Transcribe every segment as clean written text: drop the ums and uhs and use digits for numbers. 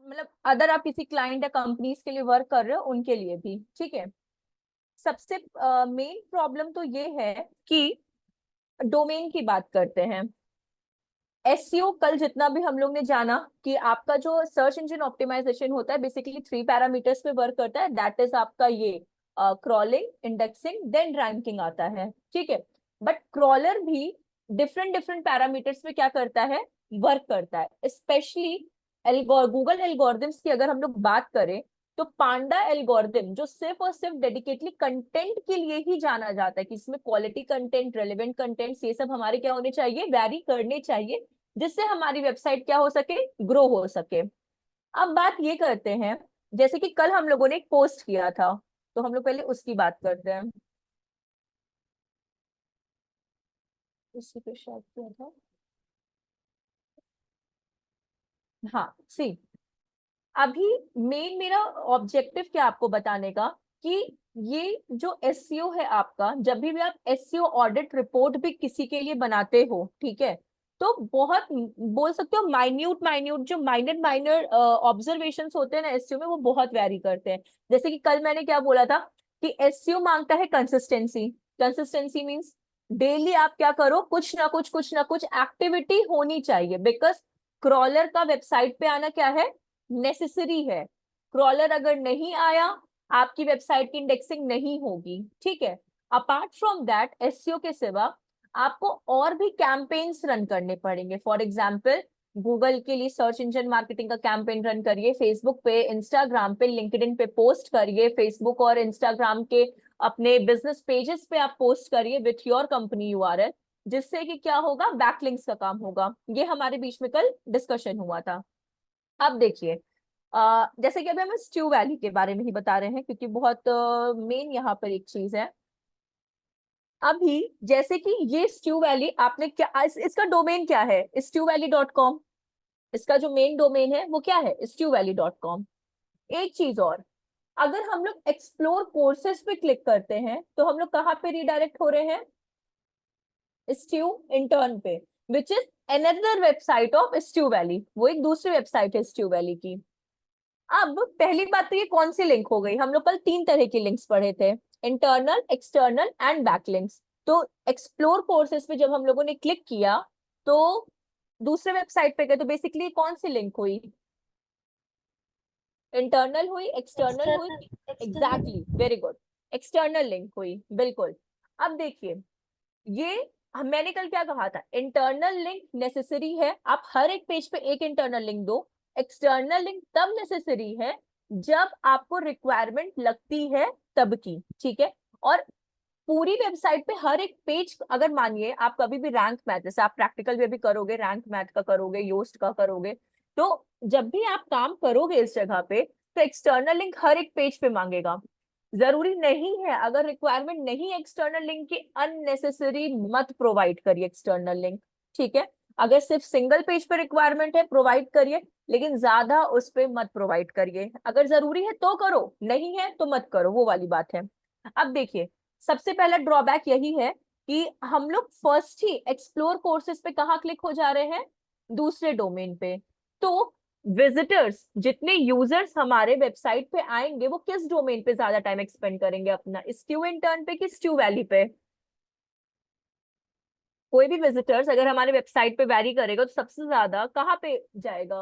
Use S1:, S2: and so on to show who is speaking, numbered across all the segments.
S1: मतलब अदर आप किसी क्लाइंट या कंपनीज के लिए वर्क कर रहे हो उनके लिए भी, ठीक है। सबसे मेन प्रॉब्लम तो ये है कि डोमेन की बात करते हैं। एसईओ कल जितना भी हम लोग ने जाना कि आपका जो सर्च इंजन ऑप्टिमाइजेशन होता है बेसिकली 3 पैरामीटर्स पे वर्क करता है, दैट इज आपका ये क्रॉलिंग, इंडेक्सिंग, देन रैंकिंग आता है, ठीक है। बट क्रॉलर भी डिफरेंट डिफरेंट पैरामीटर्स पे क्या करता है, वर्क करता है। स्पेशली गूगल एल्गोरिदम्स की अगर हम लोग बात करें तो पांडा एल्गोरिदम जो सिर्फ और सिर्फ डेडिकेटली कंटेंट के लिए ही जाना जाता है कि इसमें क्वालिटी कंटेंट, रेलेवेंट कंटेंट, ये सब हमारे क्या होने चाहिए, वैरी करने चाहिए, जिससे हमारी वेबसाइट क्या हो सके, ग्रो हो सके। अब बात ये करते हैं, जैसे कि कल हम लोगों ने एक पोस्ट किया था, तो हम लोग पहले उसकी बात करते हैं। उसी पे शायद किया था। हाँ सी, अभी मेन मेरा ऑब्जेक्टिव क्या आपको बताने का कि ये जो एसईओ है आपका, जब भी आप एसईओ ऑडिट रिपोर्ट भी किसी के लिए बनाते हो, ठीक है, तो बहुत बोल सकते हो माइन्यूट माइन्यूट जो माइनर माइनर ऑब्जर्वेशंस होते हैं ना एसईओ में, वो बहुत वैरी करते हैं। जैसे कि कल मैंने क्या बोला था कि एसईओ मांगता है कंसिस्टेंसी। कंसिस्टेंसी मींस डेली आप क्या करो, कुछ ना कुछ एक्टिविटी होनी चाहिए, बिकॉज क्रॉलर का वेबसाइट पे आना क्या है, नेसेसरी है। क्रॉलर अगर नहीं आया, आपकी वेबसाइट की इंडेक्सिंग नहीं होगी, ठीक है। अपार्ट फ्रॉम दैट एसईओ के सिवा आपको और भी कैंपेन्स रन करने पड़ेंगे। फॉर एग्जाम्पल गूगल के लिए सर्च इंजन मार्केटिंग का कैंपेन रन करिए, फेसबुक पे, इंस्टाग्राम पे, लिंक्डइन पे पोस्ट करिए, फेसबुक और इंस्टाग्राम के अपने बिजनेस पेजेस पे आप पोस्ट करिए विथ योर कंपनी यूआरएल, जिससे कि क्या होगा, बैकलिंक्स का काम होगा। ये हमारे बीच में कल डिस्कशन हुआ था। अब देखिए, जैसे कि अभी हम स्ट्यू वैली के बारे में ही बता रहे हैं क्योंकि बहुत मेन यहाँ पर एक चीज है। अभी जैसे कि ये स्ट्यू वैली आपने क्या इसका डोमेन क्या है, stewvalley.com। इसका जो मेन डोमेन है वो क्या है, stewvalley.com। एक चीज और, अगर हम लोग एक्सप्लोर कोर्सेज पे क्लिक करते हैं तो हम लोग कहाँ पे रिडायरेक्ट हो रहे हैं, स्ट्यू इंटर्न पे, which is another website of stew valley. वो एक दूसरी वेबसाइट है स्ट्यू वैली की। अब पहली बात तो ये कौन सी लिंक हो गई, हम लोग कल 3 तरह की लिंक्स पढ़े थे, इंटरनल, एक्सटर्नल एंड बैकलिंक्स। तो एक्सप्लोर कोर्सेज पे जब हम लोगों ने क्लिक किया तो दूसरे वेबसाइट पे गए, तो बेसिकली कौन सी लिंक हुई, इंटरनल हुई, एक्सटर्नल हुई, exactly, very good, external link हुई, बिल्कुल। अब देखिए, ये मैंने कल क्या कहा था, इंटरनल लिंक नेसेसरी है, आप हर एक पेज पे एक इंटरनल लिंक दो। एक्सटर्नल लिंक तब नेसेसरी है जब आपको रिक्वायरमेंट लगती है तब की, ठीक है। और पूरी वेबसाइट पे हर एक पेज, अगर मानिए आप कभी भी रैंक मैथ, जैसे आप प्रैक्टिकल में भी करोगे, रैंक मैथ का करोगे, योस्ट का करोगे, तो जब भी आप काम करोगे इस जगह पे, तो एक्सटर्नल लिंक हर एक पेज पे मांगेगा। जरूरी नहीं है, अगर रिक्वायरमेंट नहीं एक्सटर्नल लिंक की, अननेसेसरी मत प्रोवाइड करिए एक्सटर्नल लिंक, ठीक है। अगर सिर्फ सिंगल पेज पे रिक्वायरमेंट है प्रोवाइड करिए, लेकिन ज्यादा उस पे मत प्रोवाइड करिए। अगर जरूरी है तो करो, नहीं है तो मत करो, वो वाली बात है। अब देखिए, सबसे पहला ड्रॉबैक यही है कि हम लोग फर्स्ट ही एक्सप्लोर कोर्सेज पे कहाँ क्लिक हो जा रहे हैं, दूसरे डोमेन पे। तो विजिटर्स, जितने यूजर्स हमारे वेबसाइट पे आएंगे, वो किस डोमेन पे ज्यादा टाइम एक्सपेंड करेंगे अपना, स्ट्यू इंटर्न पे कि स्ट्यू वैली पे। कोई भी विजिटर्स अगर हमारे वेबसाइट पे वैरी करेगा तो सबसे ज्यादा कहाँ पे जाएगा,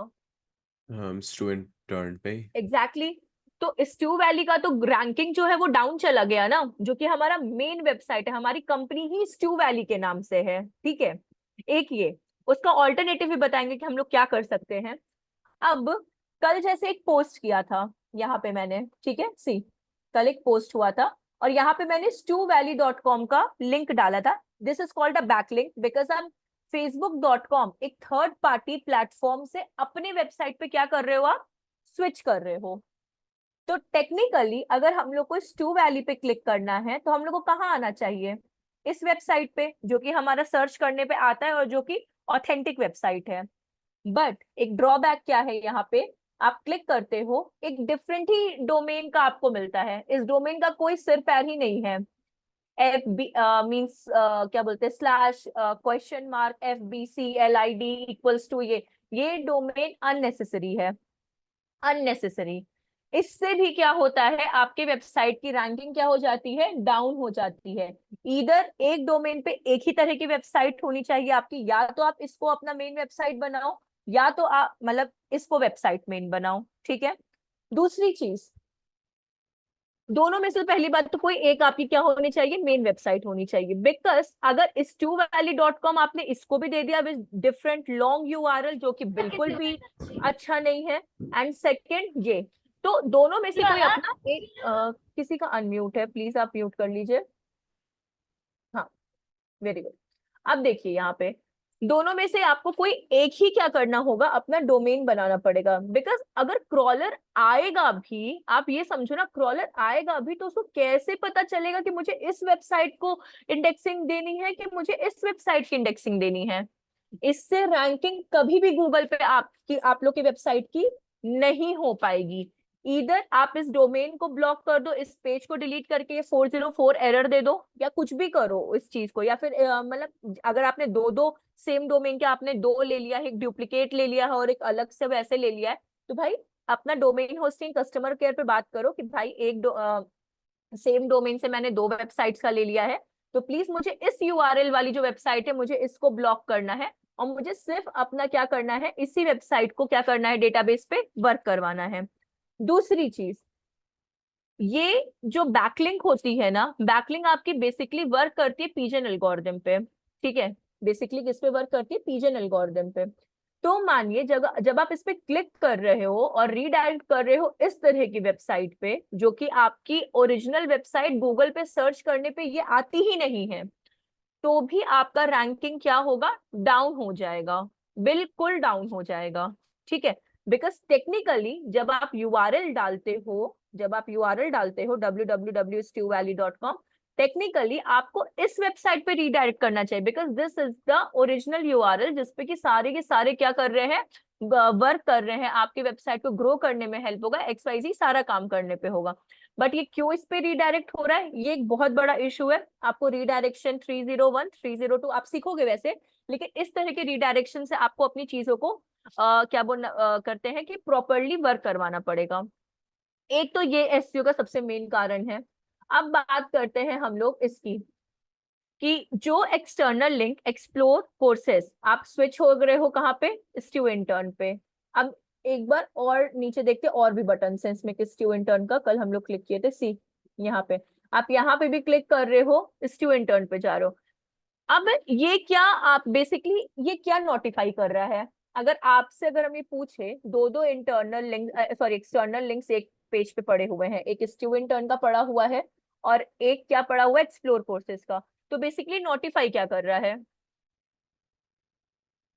S2: स्टूडेंट टर्न पे।
S1: Exactly exactly। तो स्ट्यू वैली का तो रैंकिंग जो है वो डाउन चला गया ना, जो कि हमारा मेन वेबसाइट है, हमारी कंपनी ही स्ट्यू वैली के नाम से है, ठीक है। एक ये, उसका ऑल्टरनेटिव भी बताएंगे कि हम लोग क्या कर सकते हैं। अब कल जैसे एक पोस्ट किया था यहाँ पे मैंने, ठीक है सी, कल एक पोस्ट हुआ था और यहाँ पे मैंने stewvalley.com का लिंक डाला था। This is called a backlink because हम facebook.com एक थर्ड पार्टी प्लेटफॉर्म से अपने वेबसाइट पे क्या कर रहे हो, आप स्विच कर रहे हो। तो टेक्निकली अगर हम लोग को स्टू वैली पे क्लिक करना है तो हम लोग को कहाँ आना चाहिए, इस वेबसाइट पे, जो कि हमारा सर्च करने पे आता है और जो कि ऑथेंटिक वेबसाइट है। बट एक ड्रॉबैक क्या है, यहाँ पे आप क्लिक करते हो एक डिफरेंट ही डोमेन का आपको मिलता है, इस डोमेन का कोई सिर पैर ही नहीं है। एफ बी मीन्स क्या बोलते हैं, slash question mark FBCLID equals to, ये डोमेन अननेसेसरी है। अननेसेसरी। इससे भी क्या होता है, आपके वेबसाइट की रैंकिंग क्या हो जाती है, डाउन हो जाती है। इधर एक डोमेन पे एक ही तरह की वेबसाइट होनी चाहिए आपकी, या तो आप इसको अपना मेन वेबसाइट बनाओ, या तो आप मतलब इसको वेबसाइट मेन बनाओ, ठीक है। दूसरी चीज, दोनों में से पहली बात तो कोई एक आपकी क्या होनी चाहिए, मेन वेबसाइट होनी चाहिए। बिकॉज अगर istuvalley.com आपने इसको भी दे दिया विद डिफरेंट लॉन्ग यूआरएल, जो कि बिल्कुल भी अच्छा नहीं है। एंड सेकंड ये, तो दोनों में से कोई अपना एक किसी का अनम्यूट है, प्लीज आप म्यूट कर लीजिए। हाँ, वेरी गुड। अब देखिए यहाँ पे दोनों में से आपको कोई एक ही क्या करना होगा, अपना डोमेन बनाना पड़ेगा। बिकॉज अगर क्रॉलर आएगा भी, आप ये समझो ना, क्रॉलर आएगा भी तो उसको कैसे पता चलेगा कि मुझे इस वेबसाइट को इंडेक्सिंग देनी है कि मुझे इस वेबसाइट की इंडेक्सिंग देनी है। इससे रैंकिंग कभी भी गूगल पे आपकी, आप लोग की वेबसाइट की नहीं हो पाएगी। इधर आप इस डोमेन को ब्लॉक कर दो, इस पेज को डिलीट करके ये 404 एरर दे दो, या कुछ भी करो इस चीज को। या फिर मतलब अगर आपने दो दो सेम डोमेन के आपने दो ले लिया है, एक डुप्लीकेट ले लिया है और एक अलग से वैसे ले लिया है, तो भाई अपना डोमेन होस्टिंग कस्टमर केयर पे बात करो कि भाई एक सेम डोमेन से मैंने दो वेबसाइट्स का ले लिया है, तो प्लीज मुझे इस यूआरएल वाली जो वेबसाइट है मुझे इसको ब्लॉक करना है, और मुझे सिर्फ अपना क्या करना है, इसी वेबसाइट को क्या करना है, डेटाबेस पे वर्क करवाना है। दूसरी चीज, ये जो बैकलिंक होती है ना, बैकलिंक आपकी बेसिकली वर्क करती है पिजन एल्गोरिदम पे, ठीक है। बेसिकली किस पे वर्क करती है, पिजन एल्गोरिदम पे। तो मानिए जब जब आप इस पे क्लिक कर रहे हो और रीडायरेक्ट कर रहे हो इस तरह की वेबसाइट पे, जो कि आपकी ओरिजिनल वेबसाइट गूगल पे सर्च करने पे ये आती ही नहीं है, तो भी आपका रैंकिंग क्या होगा, डाउन हो जाएगा, बिल्कुल डाउन हो जाएगा, ठीक है। बिकॉज टेक्निकली जब आप यूआरएल डालते हो, जब आप यूआरएल डालते हो www.stuvalley.com, टेक्निकली आपको इस वेबसाइट पे रीडायरेक्ट करना चाहिए, because this is the original URL जिसपे कि सारे के सारे क्या कर रहे हैं, वर्क कर रहे हैं, आपकी वेबसाइट को ग्रो करने में हेल्प होगा, XYZ सारा काम करने पे होगा। बट ये क्यों इस पे रीडायरेक्ट हो रहा है, ये एक बहुत बड़ा इशू है। आपको रीडायरेक्शन 301 302 आप सीखोगे वैसे, लेकिन इस तरह के रीडायरेक्शन से आपको अपनी चीजों को क्या बोलना करते हैं कि प्रॉपरली वर्क करवाना पड़ेगा। एक तो ये एसईओ का सबसे मेन कारण है। अब बात करते हैं हम लोग इसकी, कि जो एक्सटर्नल लिंक एक्सप्लोर कोर्सेस, आप स्विच हो गए हो कहाँ पे, स्टू इंटर्न पे। अब एक बार और नीचे देखते, और भी बटन है इसमें, स्टू इंटर्न का कल हम लोग क्लिक किए थे, सी यहाँ पे, आप यहाँ पे भी क्लिक कर रहे हो, स्टू इंटर्न पे जा रहे हो। अब ये क्या, आप बेसिकली ये क्या नोटिफाई कर रहा है, अगर आपसे अगर हम ये पूछे, दो दो internal link, sorry external links एक पेज पे पड़े हुए हैं, एक स्टू इंटर्न का पड़ा हुआ है और एक क्या पड़ा हुआ है, एक्सप्लोर कोर्सेज का, तो बेसिकली नोटिफाई क्या कर रहा है।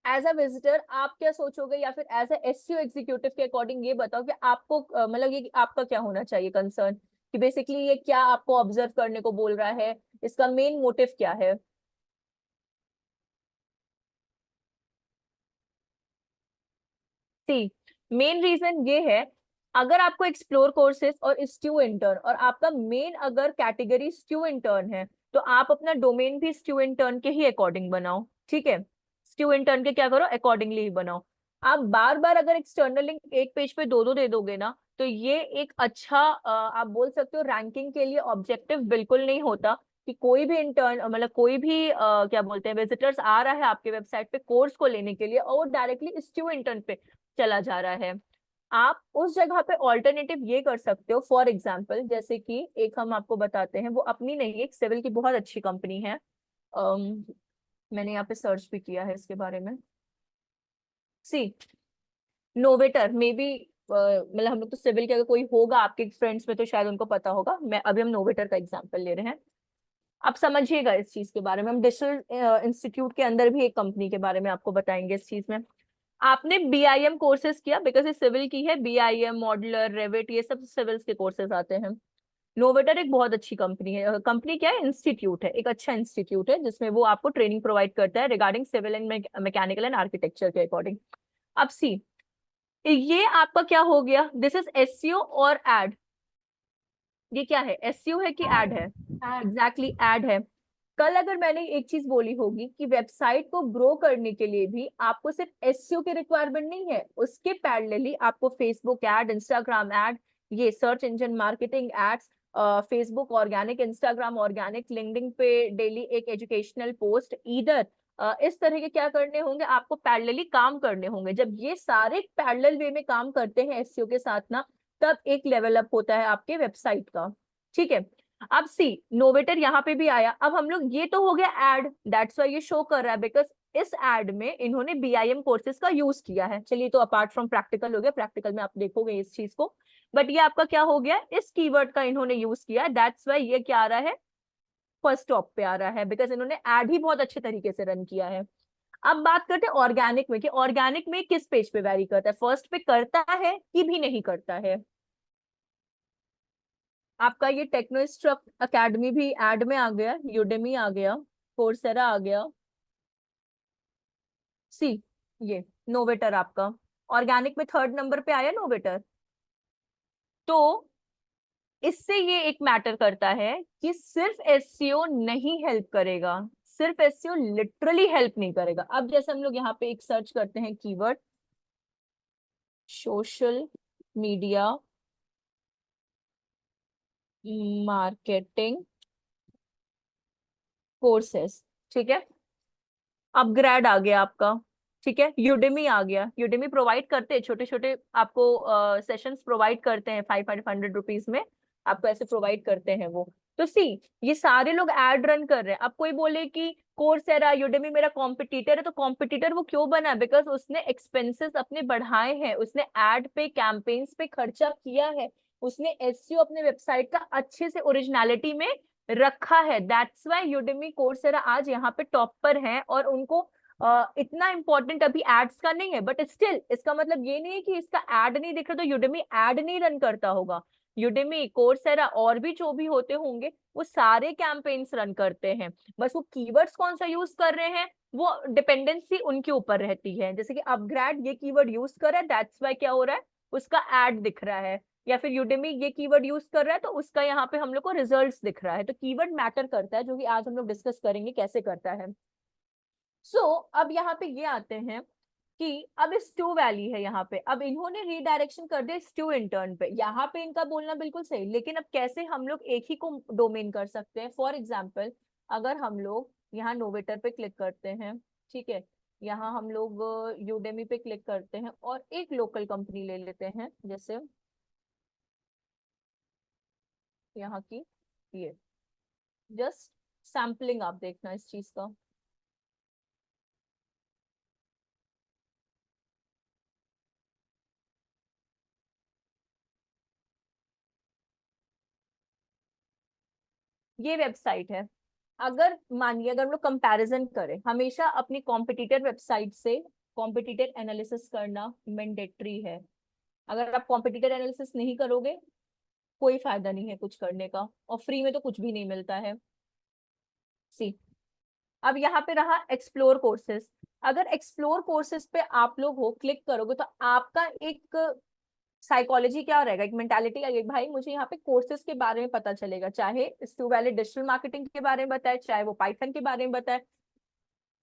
S1: एज अ विजिटर आप क्या सोचोगे, या फिर एज अ एसईओ एग्जीक्यूटिव के अकॉर्डिंग ये बताओ कि आपको मतलब ये आपका क्या होना चाहिए कंसर्न, कि बेसिकली ये क्या आपको ऑब्जर्व करने को बोल रहा है, इसका मेन मोटिव क्या है। सी, मेन रीजन ये है, अगर आपको एक्सप्लोर कोर्सेज और स्टू इंटर्न, और आपका मेन अगर कैटेगरी स्टू इंटर्न है, तो आप अपना डोमेन भी स्टू इंटर्न के ही अकॉर्डिंग बनाओ, ठीक है। स्टू इंटर्न के क्या करो, अकॉर्डिंगली ही बनाओ। आप बार बार अगर एक्सटर्नल लिंक एक पेज पे दो दो दे दोगे ना, तो ये एक अच्छा आप बोल सकते हो रैंकिंग के लिए ऑब्जेक्टिव बिल्कुल नहीं होता, कि कोई भी इंटर्न मतलब कोई भी क्या बोलते हैं, विजिटर्स आ रहा है आपके वेबसाइट पे कोर्स को लेने के लिए, और वो डायरेक्टली स्टू इंटर्न पे चला जा रहा है। आप उस जगह पे ऑल्टरनेटिव ये कर सकते हो, फॉर एग्जाम्पल जैसे कि एक हम आपको बताते हैं, वो अपनी नहीं, एक सिविल की बहुत अच्छी कंपनी है। अम, मैंने यहाँ पे सर्च भी किया है इसके बारे में। सी, नोवेटर मे बी, मतलब हम लोग तो सिविल के, अगर कोई होगा आपके फ्रेंड्स में तो शायद उनको पता होगा, मैं अभी हम नोवेटर का एग्जाम्पल ले रहे हैं। आप समझिएगा इस चीज के बारे में, हम डिजिटल इंस्टीट्यूट के अंदर भी एक कंपनी के बारे में आपको बताएंगे इस चीज में। आपने बीआईएम कोर्सेज किया, बिकॉज ये सिविल की है, बीआईएम मॉडलर रेविट ये सब सिविल्स के कोर्सेज आते हैं। नोवेटर एक बहुत अच्छी कंपनी है, कंपनी क्या है, इंस्टीट्यूट है, एक अच्छा इंस्टीट्यूट है जिसमें वो आपको ट्रेनिंग प्रोवाइड करता है regarding civil and mechanical and architecture के अकॉर्डिंग। अब सी, ये आपका क्या हो गया, दिस इज एसईओ और एड। ये क्या है, एसईओ है कि एड है, एग्जैक्टली एड है। कल अगर मैंने एक चीज बोली होगी कि वेबसाइट को ग्रो करने के लिए भी आपको सिर्फ एसईओ की रिक्वायरमेंट नहीं है, उसके पैरेलली आपको फेसबुक एड, इंस्टाग्राम एड, ये search engine marketing ads, Facebook organic, Instagram organic, LinkedIn पे डेली एक एजुकेशनल पोस्ट, इधर इस तरह के क्या करने होंगे, आपको पैरेलली काम करने होंगे। जब ये सारे पैरेलल वे में काम करते हैं एसईओ के साथ ना, तब एक लेवल अप होता है आपके वेबसाइट का। ठीक है, अब सी नोवेटर यहाँ पे भी आया। अब हम लोग, ये तो हो गया एड, दैट्स वाई ये शो कर रहा है बिकॉज इस एड में इन्होंने बीआईएम कोर्सेज का यूज किया है। चलिए, तो अपार्ट फ्रॉम प्रैक्टिकल हो गया, प्रैक्टिकल में आप देखोगे इस चीज को, बट ये आपका क्या हो गया, इस कीवर्ड का इन्होंने यूज किया, दैट्स वाई ये क्या आ रहा है, फर्स्ट टॉप पे आ रहा है, बिकॉज इन्होंने एड ही बहुत अच्छे तरीके से रन किया है। अब बात करते हैं ऑर्गेनिक में, कि ऑर्गेनिक में किस पेज पे वैरी करता है, फर्स्ट पे करता है कि भी नहीं करता है। आपका ये टेक्नोस्ट्रक्ट एकेडमी भी एड में आ गया, यूडेमी आ गया, कोर्सेरा आ गया, सी ये नोवेटर आपका ऑर्गेनिक में थर्ड नंबर पे आया नोवेटर। तो इससे ये एक मैटर करता है कि सिर्फ एसईओ नहीं हेल्प करेगा, सिर्फ एसईओ लिटरली हेल्प नहीं करेगा। अब जैसे हम लोग यहाँ पे एक सर्च करते हैं keyword social media marketing courses, ठीक है, अपग्रेड आ गया आपका, ठीक है, यूडेमी आ गया, यूडेमी प्रोवाइड करते हैं छोटे छोटे आपको सेशंस प्रोवाइड करते हैं, 500 रुपीज में आपको ऐसे प्रोवाइड करते हैं वो। तो सी ये सारे लोग एड रन कर रहे हैं। अब कोई बोले कि कोर्सेरा यूडेमी मेरा कॉम्पिटिटर है, तो कॉम्पिटिटर वो क्यों बना, बिकॉज उसने एक्सपेंसेस अपने बढ़ाए हैं, उसने एड पे कैंपेन्स पे खर्चा किया है, उसने एसईओ अपने वेबसाइट का अच्छे से ओरिजिनलिटी में रखा है, दैट्स वाई यूडेमी कोर्सेरा आज यहाँ पे टॉप पर है। और उनको इतना इंपॉर्टेंट अभी एड्स का नहीं है, बट स्टिल इसका मतलब ये नहीं है कि इसका एड नहीं दिख रहा तो यूडेमी एड नहीं रन करता होगा। यूडेमी कोर्सेरा और भी जो भी होते होंगे वो सारे कैंपेन्स रन करते हैं, बस वो कीवर्ड्स कौन सा यूज कर रहे हैं वो डिपेंडेंसी उनके ऊपर रहती है। जैसे कि अपग्रेड ये कीवर्ड यूज कर रहा है, दैट्स वाई क्या हो रहा है, उसका एड दिख रहा है, या फिर यूडेमी ये कीवर्ड यूज कर रहा है तो उसका यहाँ पे हम लोग को रिजल्ट्स दिख रहा है। तो कीवर्ड मैटर करता है, जो कि आज हम लोग डिस्कस करेंगे कैसे करता है। अब यहाँ पे ये आते हैं कि अब स्टू वैली है यहाँ पे, अब इन्होंने रीडायरेक्शन कर दिया स्टू इंटर्न पे। यहाँ पे इनका बोलना बिल्कुल सही, लेकिन अब कैसे हम लोग एक ही को डोमेन कर सकते हैं। फॉर एग्जाम्पल, अगर हम लोग यहाँ नोवेटर पे क्लिक करते हैं, ठीक है, यहाँ हम लोग यूडेमी पे क्लिक करते हैं और एक लोकल कंपनी ले लेते हैं, जैसे यहाँ की ये, जस्ट सैम्पलिंग आप देखना इस चीज का। ये वेबसाइट है। अगर मानिए, अगर हम लोग कंपैरिजन करें, हमेशा अपनी कॉम्पिटिटर वेबसाइट से कॉम्पिटिटर एनालिसिस करना मैंडेटरी है। अगर आप कॉम्पिटिटर एनालिसिस नहीं करोगे कोई फायदा नहीं है कुछ करने का, और फ्री में तो कुछ भी नहीं मिलता है। सी अब यहाँ पे रहा एक्सप्लोर कोर्सेज। अगर एक्सप्लोर कोर्सेज पे आप लोग हो क्लिक करोगे तो आपका एक साइकोलॉजी क्या रहेगा, एक मेंटालिटी आएगी, भाई मुझे यहाँ पे कोर्सेज के बारे में पता चलेगा, चाहे स्टू वैली डिजिटल मार्केटिंग के बारे में बताए, चाहे वो पाइथन के बारे में बताए,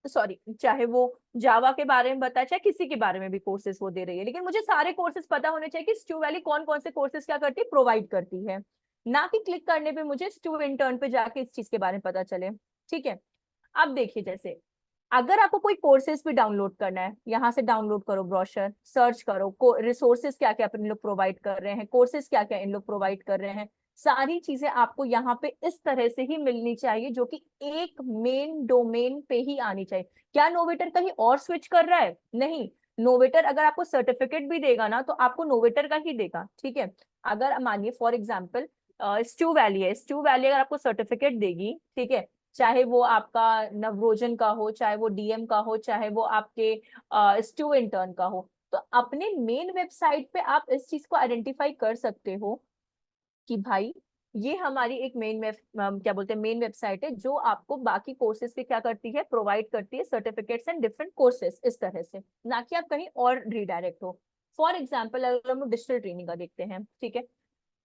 S1: सॉरी चाहे वो जावा के बारे में बताए, चाहे किसी के बारे में भी कोर्सेज वो दे रही है, लेकिन मुझे सारे कोर्सेज पता होने चाहिए कि स्टू वैली कौन कौन से कोर्सेज क्या करती है, प्रोवाइड करती है, ना कि क्लिक करने पे मुझे स्टू इंटर्न पे जाके इस चीज के बारे में पता चले। ठीक है, अब देखिए, जैसे अगर आपको कोई कोर्सेज भी डाउनलोड करना है, यहाँ से डाउनलोड करो ब्रोशर, सर्च करो रिसोर्सेज क्या क्या इन लोग प्रोवाइड कर रहे हैं, कोर्सेज क्या क्या इन लोग प्रोवाइड कर रहे हैं, सारी चीजें आपको यहाँ पे इस तरह से ही मिलनी चाहिए, जो कि एक मेन डोमेन पे ही आनी चाहिए। क्या नोवेटर कहीं और स्विच कर रहा है, नहीं। नोवेटर अगर आपको सर्टिफिकेट भी देगा ना तो आपको नोवेटर का ही देगा, ठीक है। अगर मानिए फॉर एग्जाम्पल स्टू वैली है, स्टू वैली अगर आपको सर्टिफिकेट देगी, ठीक है, चाहे वो आपका नवरोजन का हो, चाहे वो डीएम का हो, चाहे वो आपके स्टू इंटर्न का हो, तो अपने मेन वेबसाइट पे आप इस चीज को आइडेंटिफाई कर सकते हो कि भाई ये हमारी एक मेन क्या बोलते हैं, मेन वेबसाइट है जो आपको बाकी कोर्सेज के क्या करती है, प्रोवाइड करती है सर्टिफिकेट्स एंड डिफरेंट कोर्सेज, इस तरह से, ना कि आप कहीं और रिडायरेक्ट हो। फॉर एग्जाम्पल अगर हम डिजिटल ट्रेनिंग का देखते हैं, ठीक है,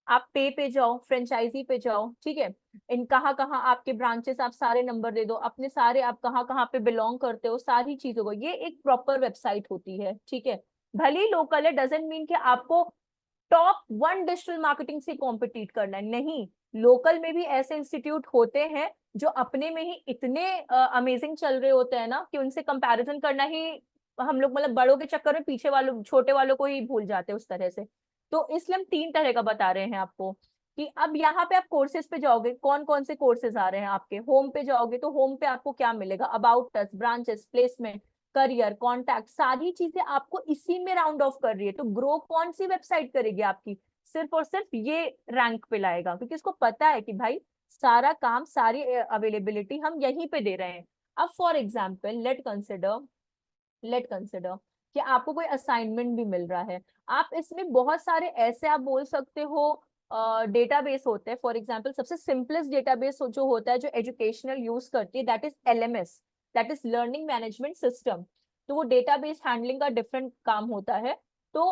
S1: आप पे जाओ, फ्रेंचाइजी पे जाओ, ठीक है, इन कहाँ कहाँ आपके ब्रांचेस, आप सारे नंबर दे दो अपने सारे, आप कहाँ कहाँ पे बिलोंग करते हो, सारी चीजों को, ये एक प्रॉपर वेबसाइट होती है, ठीक है। भले ही लोकल है, डजेंट मीन कि आपको टॉप 1 डिजिटल मार्केटिंग से कॉम्पिटिट करना है, नहीं। लोकल में भी ऐसे इंस्टीट्यूट होते हैं जो अपने में ही इतने अमेजिंग चल रहे होते हैं ना, कि उनसे कंपैरिजन करना ही हम लोग मतलब बड़ों के चक्कर में पीछे वालों, छोटे वालों को ही भूल जाते हैं उस तरह से। तो इसलिए हम 3 तरह का बता रहे हैं आपको, कि अब यहाँ पे आप कोर्सेज पे जाओगे, कौन कौन से कोर्सेज आ रहे हैं आपके, होम पे जाओगे तो होम पे आपको क्या मिलेगा, about us, branches, placement, career, contact, सारी चीजें आपको इसी में राउंड ऑफ कर रही है। तो ग्रो कौन सी वेबसाइट करेगी आपकी, सिर्फ और सिर्फ ये रैंक पे लाएगा, क्योंकि इसको पता है कि भाई सारा काम, सारी अवेलेबिलिटी हम यहीं पे दे रहे हैं। अब फॉर एग्जाम्पल लेट कंसिडर कि आपको कोई असाइनमेंट भी मिल रहा है, आप इसमें बहुत सारे ऐसे आप बोल सकते हो डेटाबेस होते हैं। फॉर एग्जांपल सबसे सिंपलेस्ट डेटाबेस जो होता है, जो एजुकेशनल यूज करती है, that is LMS, that is learning management system. तो वो डेटाबेस हैंडलिंग का डिफरेंट काम होता है। तो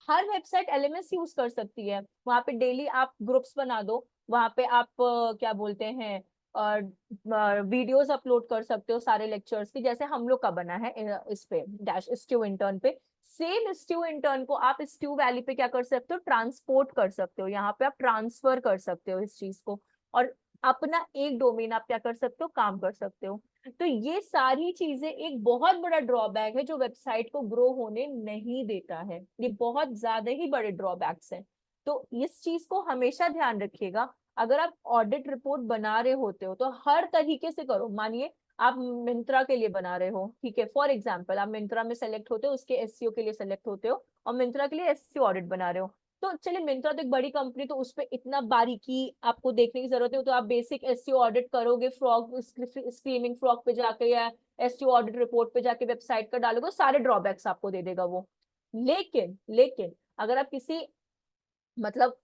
S1: हर वेबसाइट LMS यूज कर सकती है, वहां पे डेली आप ग्रुप्स बना दो, वहां पे आप क्या बोलते हैं, वीडियोस अपलोड कर सकते हो सारे लेक्चर्स की, जैसे हम लोग का बना है इस पे डैश स्ट्यू इंटर्न पे। सेम स्ट्यू इंटर्न को आप स्ट्यू वैली पे क्या कर सकते हो, ट्रांसपोर्ट कर सकते हो, यहाँ पे आप ट्रांसफर कर सकते हो इस चीज को, और अपना एक डोमेन आप क्या कर सकते हो, काम कर सकते हो। तो ये सारी चीजें एक बहुत बड़ा ड्रॉबैक है जो वेबसाइट को ग्रो होने नहीं देता है, ये बहुत ज्यादा ही बड़े ड्रॉबैक्स हैं। तो इस चीज को हमेशा ध्यान रखिएगा। अगर आप ऑडिट रिपोर्ट बना रहे होते हो तो हर तरीके से करो। मानिए आप मिंत्रा के लिए बना रहे हो, ठीक है, फॉर एग्जाम्पल आप मिंत्रा में सेलेक्ट होते हो, उसके SEO के लिए सेलेक्ट होते हो, और मिंत्रा के लिए SEO ऑडिट बना रहे हो। तो चलिए मिंत्रा तो एक बड़ी कंपनी, तो उस पर इतना बारीकी आपको देखने की जरूरत है, तो आप बेसिक SEO ऑडिट करोगे, फ्रॉग स्क्रीमिंग फ्रॉग पे जाके या SEO ऑडिट रिपोर्ट पे जाके वेबसाइट का डालोगे, सारे ड्रॉबैक्स आपको दे देगा वो। लेकिन अगर आप किसी मतलब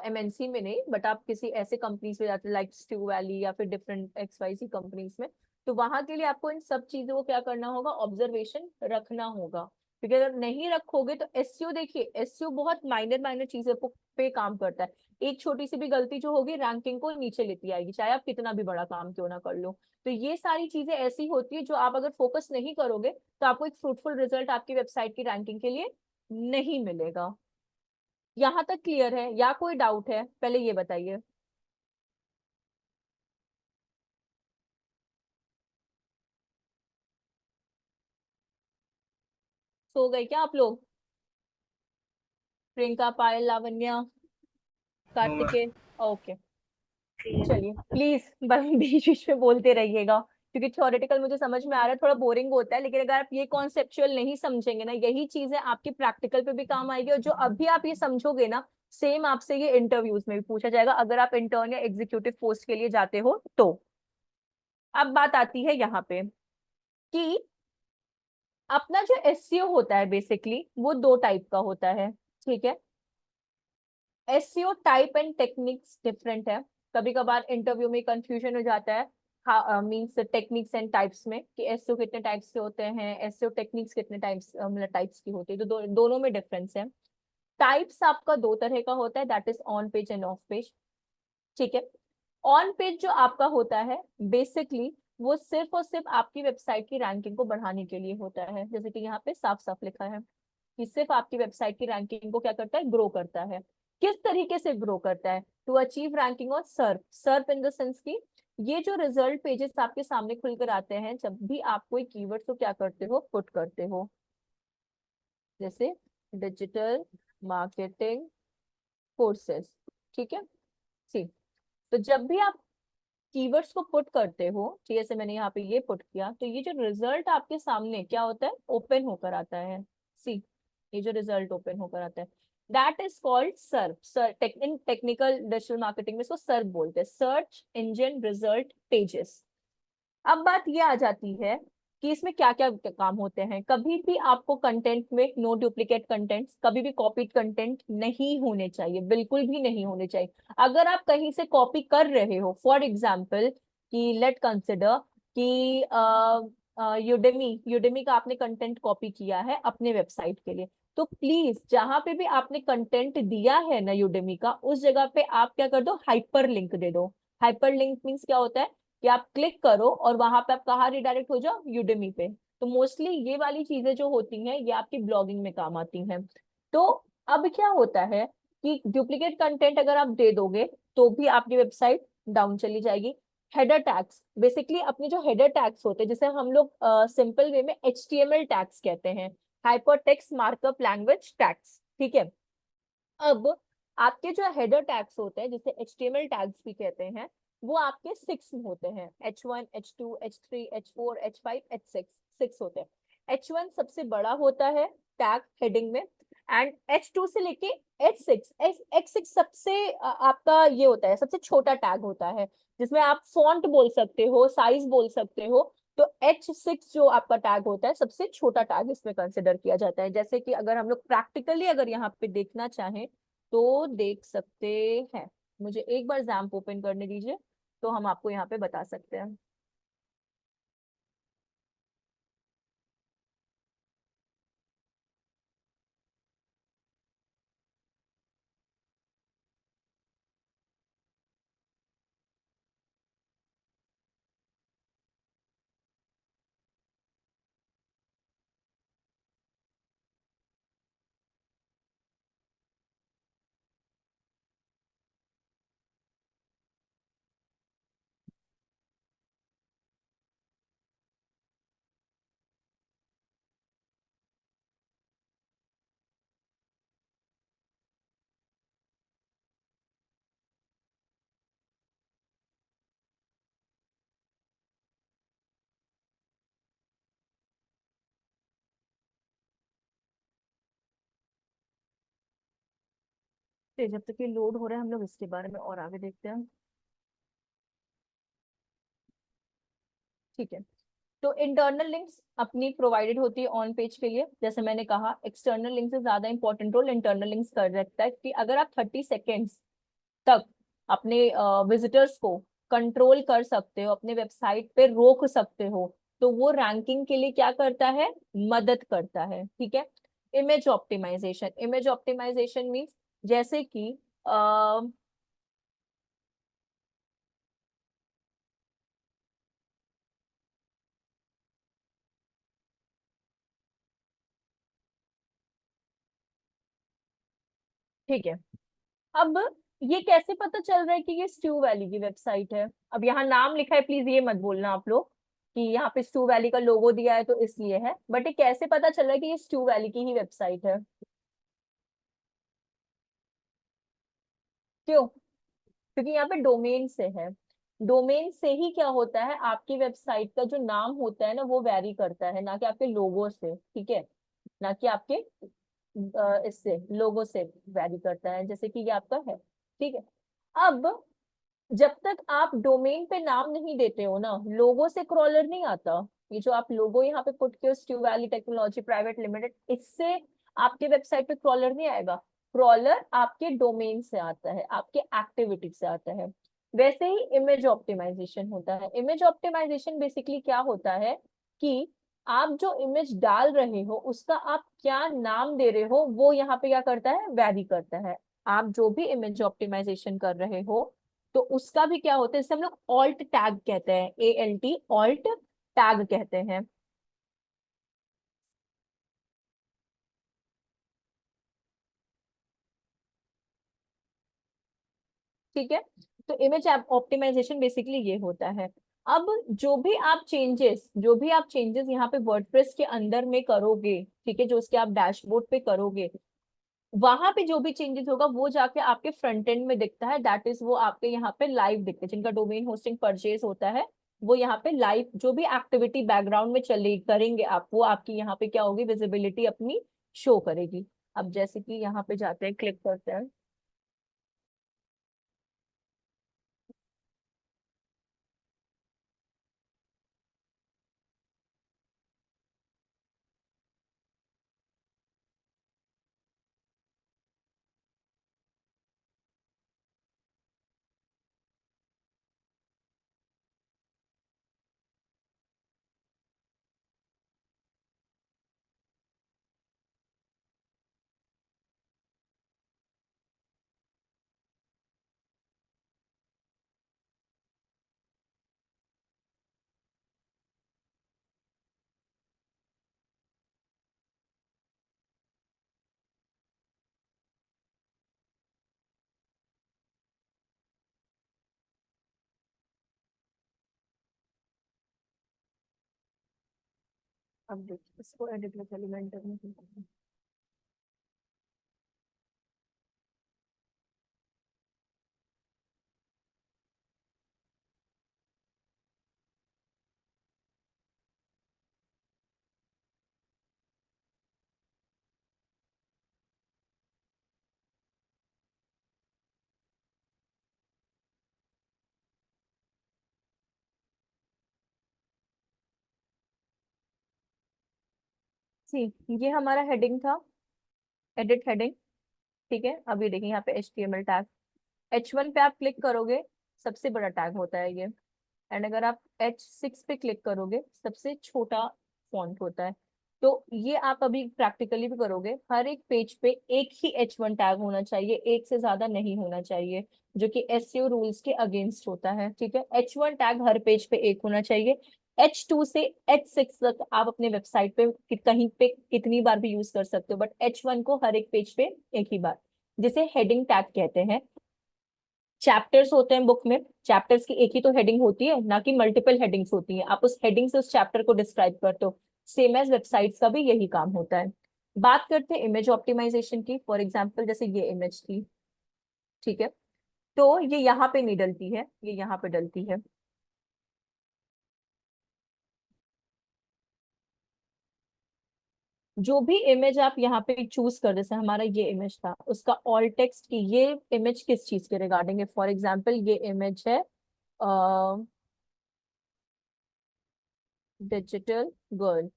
S1: MNC में नहीं, बट आप किसी ऐसे कंपनीज में जाते लाइक स्ट्यू वैली या फिर डिफरेंट XYZ कंपनीज में, तो वहां के लिए आपको इन सब चीजों को क्या करना होगा, ऑब्जर्वेशन रखना होगा। क्योंकि अगर नहीं रखोगे तो SEO, देखिए SEO बहुत माइनर माइनर चीजों पे काम करता है। एक छोटी सी भी गलती जो होगी रैंकिंग को नीचे लेती आएगी, चाहे आप कितना भी बड़ा काम क्यों ना कर लो। तो ये सारी चीजें ऐसी होती है जो आप अगर फोकस नहीं करोगे तो आपको एक फ्रूटफुल रिजल्ट आपकी वेबसाइट की रैंकिंग के लिए नहीं मिलेगा। यहाँ तक क्लियर है या कोई डाउट है, पहले ये बताइए। सो गए क्या आप लोग, प्रियंका, पायल, लावण्या, कार्तिकेय? ओके, चलिए प्लीज बीच बीच में बोलते रहिएगा, क्योंकि थ्योरेटिकल मुझे समझ में आ रहा है, थोड़ा बोरिंग होता है, लेकिन अगर आप ये कॉन्सेप्चुअल नहीं समझेंगे ना, यही चीजें आपके प्रैक्टिकल पे भी काम आएगी, और जो अभी आप ये समझोगे ना, सेम आपसे ये इंटरव्यूज में भी पूछा जाएगा, अगर आप इंटर्न या एग्जीक्यूटिव पोस्ट के लिए जाते हो तो। अब बात आती है यहाँ पे कि अपना जो SEO होता है बेसिकली वो 2 टाइप का होता है, ठीक है। SEO type and techniques different है। कभी कभार इंटरव्यू में कंफ्यूजन हो जाता है, हाँ मींस टेक्निक्स एंड टाइप्स में, कि SEO कितने टाइप्स के होते हैं, SEO टेक्निक्स कितने टाइप्स मतलब टाइप्स की होती है, तो दोनों में डिफरेंस है। टाइप्स आपका 2 तरह का होता है, that is on page end of page, ठीक है। ऑन पेज जो आपका होता है बेसिकली वो सिर्फ और सिर्फ आपकी वेबसाइट की रैंकिंग को बढ़ाने के लिए होता है, जैसे कि यहाँ पे साफ साफ लिखा है कि सिर्फ आपकी वेबसाइट की रैंकिंग को क्या करता है, ग्रो करता है। किस तरीके से ग्रो करता है, टू अचीव रैंकिंग और Surf, Surf in the sense की ये जो रिजल्ट पेजेस आपके सामने खुलकर आते हैं जब भी आप कोई कीवर्ड को क्या करते हो, पुट करते हो, जैसे डिजिटल मार्केटिंग कोर्सेस, ठीक है। ठीक, तो जब भी आप कीवर्ड्स को पुट करते हो, ठीक है, जैसे मैंने यहाँ पे ये पुट किया, तो ये जो रिजल्ट आपके सामने क्या होता है, ओपन होकर आता है। सी, ये जो रिजल्ट ओपन होकर आता है that is called search, in technical digital marketing में इसको सर्च बोलते हैं, सर्च इंजन रिजल्ट पेजेस। अब बात ये आ जाती है कि इसमें क्या क्या काम होते हैं। कभी भी आपको कंटेंट में नो डुप्लीकेट कंटेंट, कभी भी कॉपीड कंटेंट नहीं होने चाहिए, बिल्कुल भी नहीं होने चाहिए। अगर आप कहीं से कॉपी कर रहे हो, फॉर एग्जाम्पल कि लेट कंसिडर कि यूडेमी यूडेमी का आपने कंटेंट कॉपी किया है अपने वेबसाइट के लिए, तो प्लीज जहां पे भी आपने कंटेंट दिया है ना यूडेमी का, उस जगह पे आप क्या कर दो, हाइपर लिंक दे दो। हाइपर लिंक मीन्स क्या होता है कि आप क्लिक करो और वहां पे आप कहाँ रिडायरेक्ट हो जाओ, यूडेमी पे। तो मोस्टली ये वाली चीजें जो होती हैं ये आपकी ब्लॉगिंग में काम आती हैं। तो अब क्या होता है कि डुप्लीकेट कंटेंट अगर आप दे दोगे तो भी आपकी वेबसाइट डाउन चली जाएगी। हेडर टैग्स, बेसिकली अपने जो हेडर टैग्स होते हैं, जिसे हम लोग सिंपल वे में HTML टैग्स कहते हैं, हाइपरटेक्स्ट मार्कअप लैंग्वेज टैग्स, ठीक है। अब आपके जो हेडर टैग्स होते हैं, जिसे HTML टैग्स भी कहते हैं, वो आपके 6 होते हैं, H1 H2 H3 H4 H5 H6, 6 होते हैं। H1 सबसे बड़ा होता है टैग हेडिंग में, एंड H2 से लेके H6, H6 सबसे आपका ये होता है, सबसे छोटा टैग होता है, जिसमें आप फॉन्ट बोल सकते हो, साइज बोल सकते हो। तो H6 जो आपका टैग होता है, सबसे छोटा टैग इसमें कंसिडर किया जाता है। जैसे कि अगर हम लोग प्रैक्टिकली अगर यहाँ पे देखना चाहें तो देख सकते हैं। मुझे एक बार जैम्प ओपन करने दीजिए, तो हम आपको यहाँ पे बता सकते हैं। तो जब तक ये लोड हो रहा है, हम लोग इसके बारे में और आगे देखते हैं। ठीक है। तो इंटरनल लिंक्स अपनी प्रोवाइडेड होती है ऑन पेज के लिए, जैसे मैंने कहा एक्सटर्नल लिंक से ज्यादा इंपॉर्टेंट रोल इंटरनल लिंक्स कर रखता है, कि अगर आप 30 सेकेंड्स तक अपने विजिटर्स को कंट्रोल कर सकते हो, अपने वेबसाइट पे रोक सकते हो, तो वो रैंकिंग के लिए क्या करता है, मदद करता है, ठीक है। Image optimisation, image optimisation means जैसे कि ठीक है। अब ये कैसे पता चल रहा है कि ये स्टू वैली की वेबसाइट है? अब यहाँ नाम लिखा है, प्लीज ये मत बोलना आप लोग कि यहाँ पे स्टू वैली का लोगो दिया है तो इसलिए है, बट ये कैसे पता चल रहा है कि ये स्टू वैली की ही वेबसाइट है? क्यों? क्योंकि यहाँ पे डोमेन से है। डोमेन से ही क्या होता है, आपकी वेबसाइट का जो नाम होता है ना, वो वैरी करता है, ना कि आपके लोगो से, ठीक है, ना कि आपके इससे लोगो से वैरी करता है, जैसे कि ये आपका है, ठीक है। अब जब तक आप डोमेन पे नाम नहीं देते हो ना, लोगो से क्रॉलर नहीं आता। ये जो आप लोगो यहाँ पे पुट के stew valley technology private limited, इससे आपके वेबसाइट पे क्रॉलर नहीं आएगा। क्रॉलर आपके डोमेन से आता है, आपके एक्टिविटी से आता है। वैसे ही इमेज ऑप्टिमाइजेशन होता है। इमेज ऑप्टिमाइजेशन बेसिकली क्या होता है कि आप जो इमेज डाल रहे हो उसका आप क्या नाम दे रहे हो, वो यहाँ पे क्या करता है, वैरी करता है। आप जो भी इमेज ऑप्टिमाइजेशन कर रहे हो तो उसका भी क्या होता है, इसे हम लोग ऑल्ट टैग कहते हैं, ALT, ऑल्ट टैग कहते हैं। ठीक है। तो इमेज ऑप्टिमाइजेशन बेसिकली ये होता है। अब जो भी आप चेंजेस यहाँ पे वर्डप्रेस के अंदर में करोगे, ठीक है, जो उसके आप डैशबोर्ड पे करोगे, वहां पे जो भी चेंजेस होगा वो जाके आपके फ्रंट एंड में दिखता है, दैट इज वो आपके यहाँ पे लाइव दिखते हैं, जिनका डोमेन होस्टिंग परचेज होता है, वो यहाँ पे लाइव जो भी एक्टिविटी बैकग्राउंड में चले करेंगे आप, वो आपकी यहाँ पे क्या होगी, विजिबिलिटी अपनी शो करेगी। अब जैसे कि यहाँ पे जाते हैं, क्लिक करते हैं। अब देखिए इसको एडिट में एलिमेंटर में सी, ये हमारा हेडिंग था, एडिट हेडिंग। ठीक है, अभी देखिए यहाँ पे HTML टैग, H1 पे आप क्लिक करोगे, सबसे बड़ा टैग होता है ये। एंड अगर आप H6 पे क्लिक करोगे, सबसे छोटा फॉन्ट होता है। तो ये आप अभी प्रैक्टिकली भी करोगे, हर एक पेज पे एक ही H1 टैग होना चाहिए, एक से ज्यादा नहीं होना चाहिए, जो कि SEO रूल्स के अगेंस्ट होता है। ठीक है, H1 टैग हर पेज पे एक होना चाहिए। H2 से H6 तक आप अपने वेबसाइट पे कहीं पे कितनी बार भी यूज कर सकते हो, बट H1 को हर एक पेज पे एक ही बार, जिसे हेडिंग टैग कहते हैं। चैप्टर्स होते हैं बुक में, चैप्टर्स की एक ही तो हेडिंग होती है, ना कि मल्टीपल हेडिंग्स होती हैं, आप उस हेडिंग से उस चैप्टर को डिस्क्राइब करते हो। सेम एज वेबसाइट्स का भी यही काम होता है। बात करते हैं इमेज ऑप्टिमाइजेशन की। फॉर एग्जांपल जैसे ये इमेज थी, ठीक है, तो ये यहाँ पे नहीं डलती है, ये यहाँ पे डलती है। जो भी इमेज आप यहाँ पे चूज कर, जैसे हमारा ये इमेज था, उसका ऑल टेक्स्ट की ये इमेज किस चीज के रिगार्डिंग है। फॉर एग्जाम्पल ये इमेज है डिजिटल गर्ल,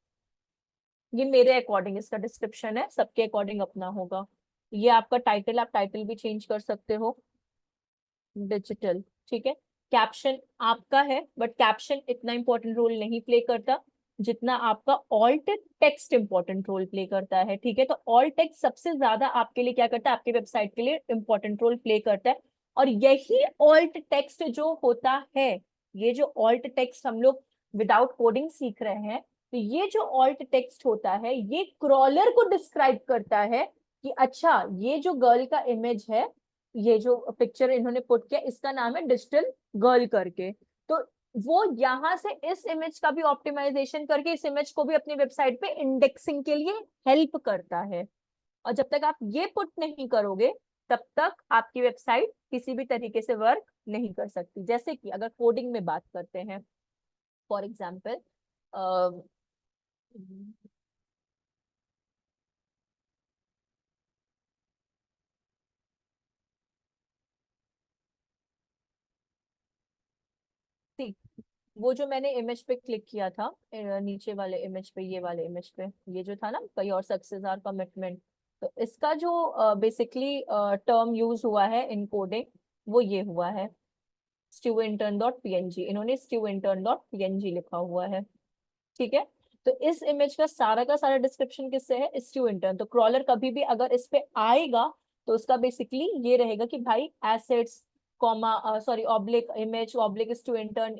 S1: ये मेरे अकॉर्डिंग इसका डिस्क्रिप्शन है, सबके अकॉर्डिंग अपना होगा। ये आपका टाइटल, आप टाइटल भी चेंज कर सकते हो, डिजिटल। ठीक है, कैप्शन आपका है, बट कैप्शन इतना इंपॉर्टेंट रोल नहीं प्ले करता जितना आपका alt text important role play करता है। ठीक है, तो ऑल्ट टेक्स्ट सबसे ज्यादा आपके लिए क्या करता है, आपके वेबसाइट के लिए इंपॉर्टेंट रोल प्ले करता है। और यही ऑल्ट टेक्स्ट जो होता है, ये जो ऑल्ट टेक्स्ट हम लोग विदाउट कोडिंग सीख रहे हैं, तो ये जो ऑल्ट टेक्स्ट होता है, ये क्रॉलर को डिस्क्राइब करता है कि अच्छा ये जो गर्ल का इमेज है, ये जो पिक्चर इन्होंने पुट किया, इसका नाम है डिजिटल गर्ल करके। तो वो यहां से इस इमेज का भी ऑप्टिमाइजेशन करके इस इमेज को भी अपनी वेबसाइट पे इंडेक्सिंग के लिए हेल्प करता है। और जब तक आप ये पुट नहीं करोगे, तब तक आपकी वेबसाइट किसी भी तरीके से वर्क नहीं कर सकती। जैसे कि अगर कोडिंग में बात करते हैं, फॉर एग्जाम्पल वो जो मैंने इमेज पे क्लिक किया था, नीचे वाले इमेज पे, ये वाले इमेज पे, ये जो था ना, कई और सक्सेस आर कमिटमेंट, तो इसका जो बेसिकली टर्म यूज हुआ है इन कोडिंग, वो ये हुआ है stewintern.png, इन्होंने stewintern.png लिखा हुआ है। ठीक है, तो इस इमेज का सारा डिस्क्रिप्शन किससे है, स्टीव इंटर्न। तो क्रॉलर कभी भी अगर इस पे आएगा, तो उसका बेसिकली ये रहेगा कि भाई assets comma sorry oblique image oblique Steve intern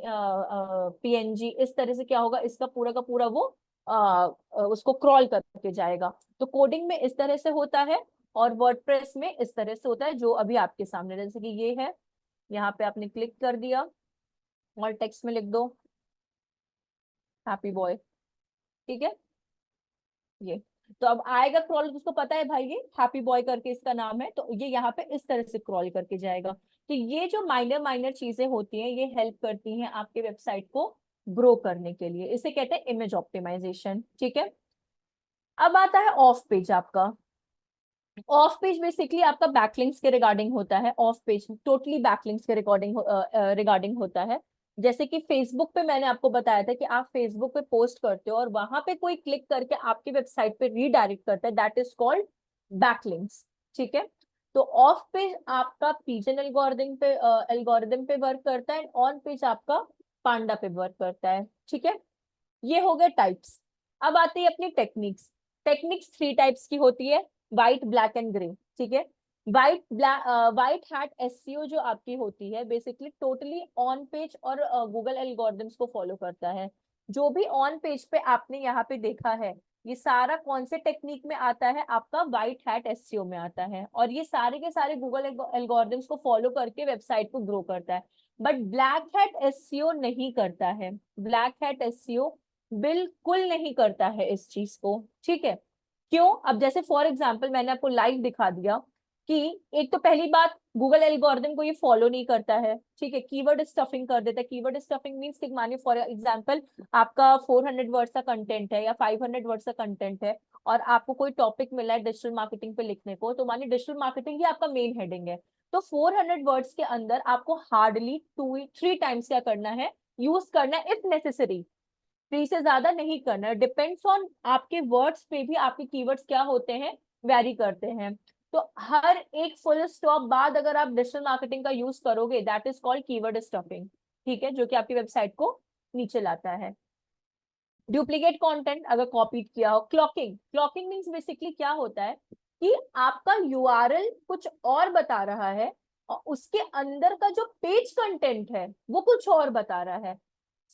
S1: PNG, इस तरह से क्या होगा, इसका पूरा का पूरा वो उसको क्रॉल करके जाएगा। तो कोडिंग में इस तरह से होता है, और वर्डप्रेस में इस तरह से होता है, जो अभी आपके सामने, जैसे कि ये है, यहाँ पे आपने क्लिक कर दिया और टेक्स्ट में लिख दो हैप्पी बॉय। ठीक है, ये तो अब आएगा क्रॉल, उसको पता है भाई ये हैप्पी बॉय करके इसका नाम है, तो ये यहाँ पे इस तरह से क्रॉल करके जाएगा। तो ये जो माइनर माइनर चीजें होती हैं, ये हेल्प करती हैं आपके वेबसाइट को ग्रो करने के लिए, इसे कहते हैं इमेज ऑप्टिमाइजेशन। ठीक है, अब आता है ऑफ पेज आपका। ऑफ पेज बेसिकली आपका बैकलिंक्स के रिगार्डिंग होता है, ऑफ पेज टोटली बैकलिंक्स के रिगार्डिंग होता है। जैसे कि फेसबुक पे मैंने आपको बताया था कि आप फेसबुक पे पोस्ट करते हो और वहां पे कोई क्लिक करके आपकी वेबसाइट पे रीडायरेक्ट करता है, दैट इज कॉल्ड बैकलिंक्स। ठीक है, तो ऑफ पेज आपका पिजन एल्गोरिदम पे वर्क करता है, ऑन पेज आपका पांडा पे वर्क करता है। ठीक है, ये हो गए टाइप्स। अब आती है अपनी टेक्निक्स। टेक्निक्स थ्री टाइप्स की होती है, व्हाइट ब्लैक एंड ग्रे। ठीक है, व्हाइट हैट एसईओ जो आपकी होती है, बेसिकली टोटली ऑन पेज और गूगल एल्गोरिदम्स को फॉलो करता है। जो भी ऑन पेज पे आपने यहाँ पे देखा है, ये सारा कौन से टेक्निक में आता है, आपका व्हाइट हैट एसईओ में आता है, और ये सारे के सारे गूगल एल्गोरिदम्स को फॉलो करके वेबसाइट को ग्रो करता है। बट ब्लैक हैट एसईओ नहीं करता है। ब्लैक हैट एसईओ बिल्कुल नहीं करता है इस चीज को, ठीक है। क्यों? अब जैसे फॉर एग्जाम्पल मैंने आपको लाइव दिखा दिया कि एक तो पहली बात, गूगल एल्गोरिदम को ये फॉलो नहीं करता है, ठीक है। कीवर्ड स्टफिंग कर देता है। कीवर्ड स्टफिंग मींस कि मानिए फॉर एग्जांपल आपका 400 वर्ड्स का कंटेंट है या 500 वर्ड्स का कंटेंट है, और आपको कोई टॉपिक मिला है डिजिटल मार्केटिंग पे लिखने को, तो मानिए डिजिटल मार्केटिंग ही आपका मेन हेडिंग है, तो 400 वर्ड्स के अंदर आपको हार्डली 2-3 टाइम्स क्या करना है, यूज करना है इफ नेसेसरी। 3 से ज्यादा नहीं करना है। डिपेंड्स ऑन आपके वर्ड्स पे भी आपके कीवर्ड्स क्या होते हैं, वैरी करते हैं। तो हर एक फुल स्टॉप बाद अगर आप डिजिटल मार्केटिंग का यूज करोगे, that is called keyword stuffing, ठीक है, जो कि आपकी वेबसाइट को नीचे लाता है। डुप्लीकेट कंटेंट अगर कॉपी किया हो। क्लॉकिंग, क्लॉकिंग मींस बेसिकली क्या होता है कि आपका यूआरएल कुछ और बता रहा है और उसके अंदर का जो पेज कंटेंट है वो कुछ और बता रहा है।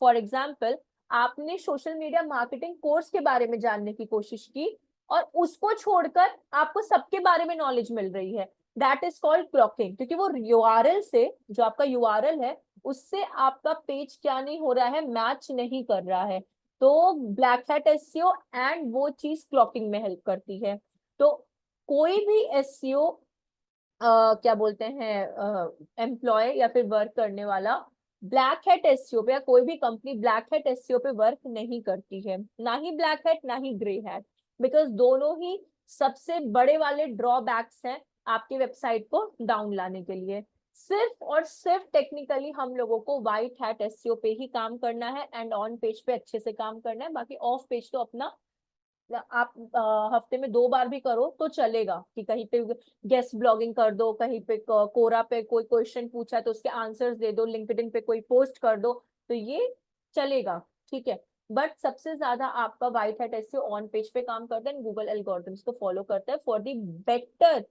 S1: फॉर एग्जाम्पल, आपने सोशल मीडिया मार्केटिंग कोर्स के बारे में जानने की कोशिश की और उसको छोड़कर आपको सबके बारे में नॉलेज मिल रही है, दैट इज कॉल्ड क्लॉकिंग। क्योंकि वो यूआरएल से, जो आपका यूआरएल है उससे आपका पेज क्या नहीं हो रहा है, मैच नहीं कर रहा है। तो ब्लैक हैट एसईओ एंड वो चीज क्लॉकिंग में हेल्प करती है। तो कोई भी एसईओ क्या बोलते हैं एम्प्लॉय या फिर वर्क करने वाला ब्लैक हैट एसईओ पे, या कोई भी कंपनी ब्लैक हैट एसईओ पे वर्क नहीं करती है, ना ही ब्लैक हैट ना ही ग्रे हैट, बिकॉज दोनों ही सबसे बड़े वाले ड्रॉबैक्स हैं आपकी वेबसाइट को डाउन लाने के लिए। सिर्फ और सिर्फ टेक्निकली हम लोगों को व्हाइट हैट एसईओ पे ही काम करना है एंड ऑन पेज पे अच्छे से काम करना है। बाकी ऑफ पेज तो अपना आप हफ्ते में 2 बार भी करो तो चलेगा, कि कहीं पे गेस्ट ब्लॉगिंग कर दो, कहीं पे कोरा पे कोई क्वेश्चन पूछा तो उसके आंसर्स दे दो, लिंक्डइन पे कोई पोस्ट कर दो, तो ये चलेगा, ठीक है। बट सबसे ज्यादा आपका white hat SEO on page पे काम करता है, गूगल एल्गोरिथम्स को फॉलो करता है फॉर दी बेटर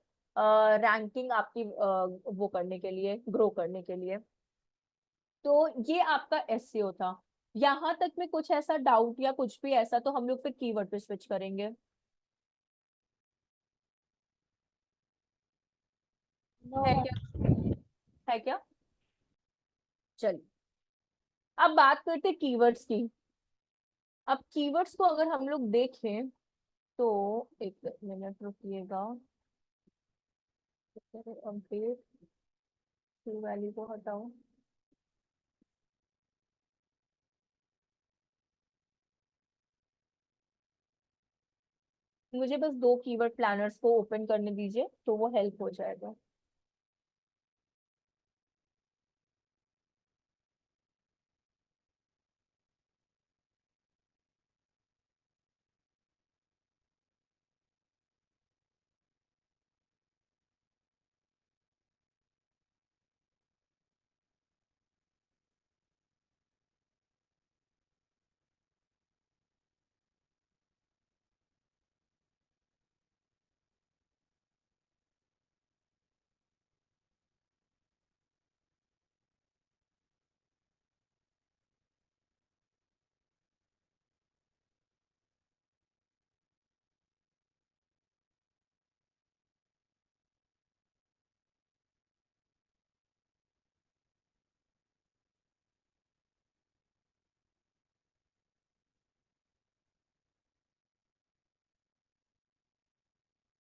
S1: रैंकिंग आपकी वो करने के लिए, ग्रो करने के लिए। तो ये आपका एसईओ था। यहाँ तक में कुछ ऐसा डाउट या कुछ भी ऐसा, तो हम लोग फिर कीवर्ड पे स्विच करेंगे। है क्या? है क्या? चलिए, अब बात करते हैं कीवर्ड्स की। अब कीवर्ड्स को अगर हम लोग देखें तो, एक मिनट रुकिएगा, अपडेट ट्रू वैल्यू को हटाओ। मुझे बस 2 कीवर्ड प्लानर्स को ओपन करने दीजिए तो वो हेल्प हो जाएगा।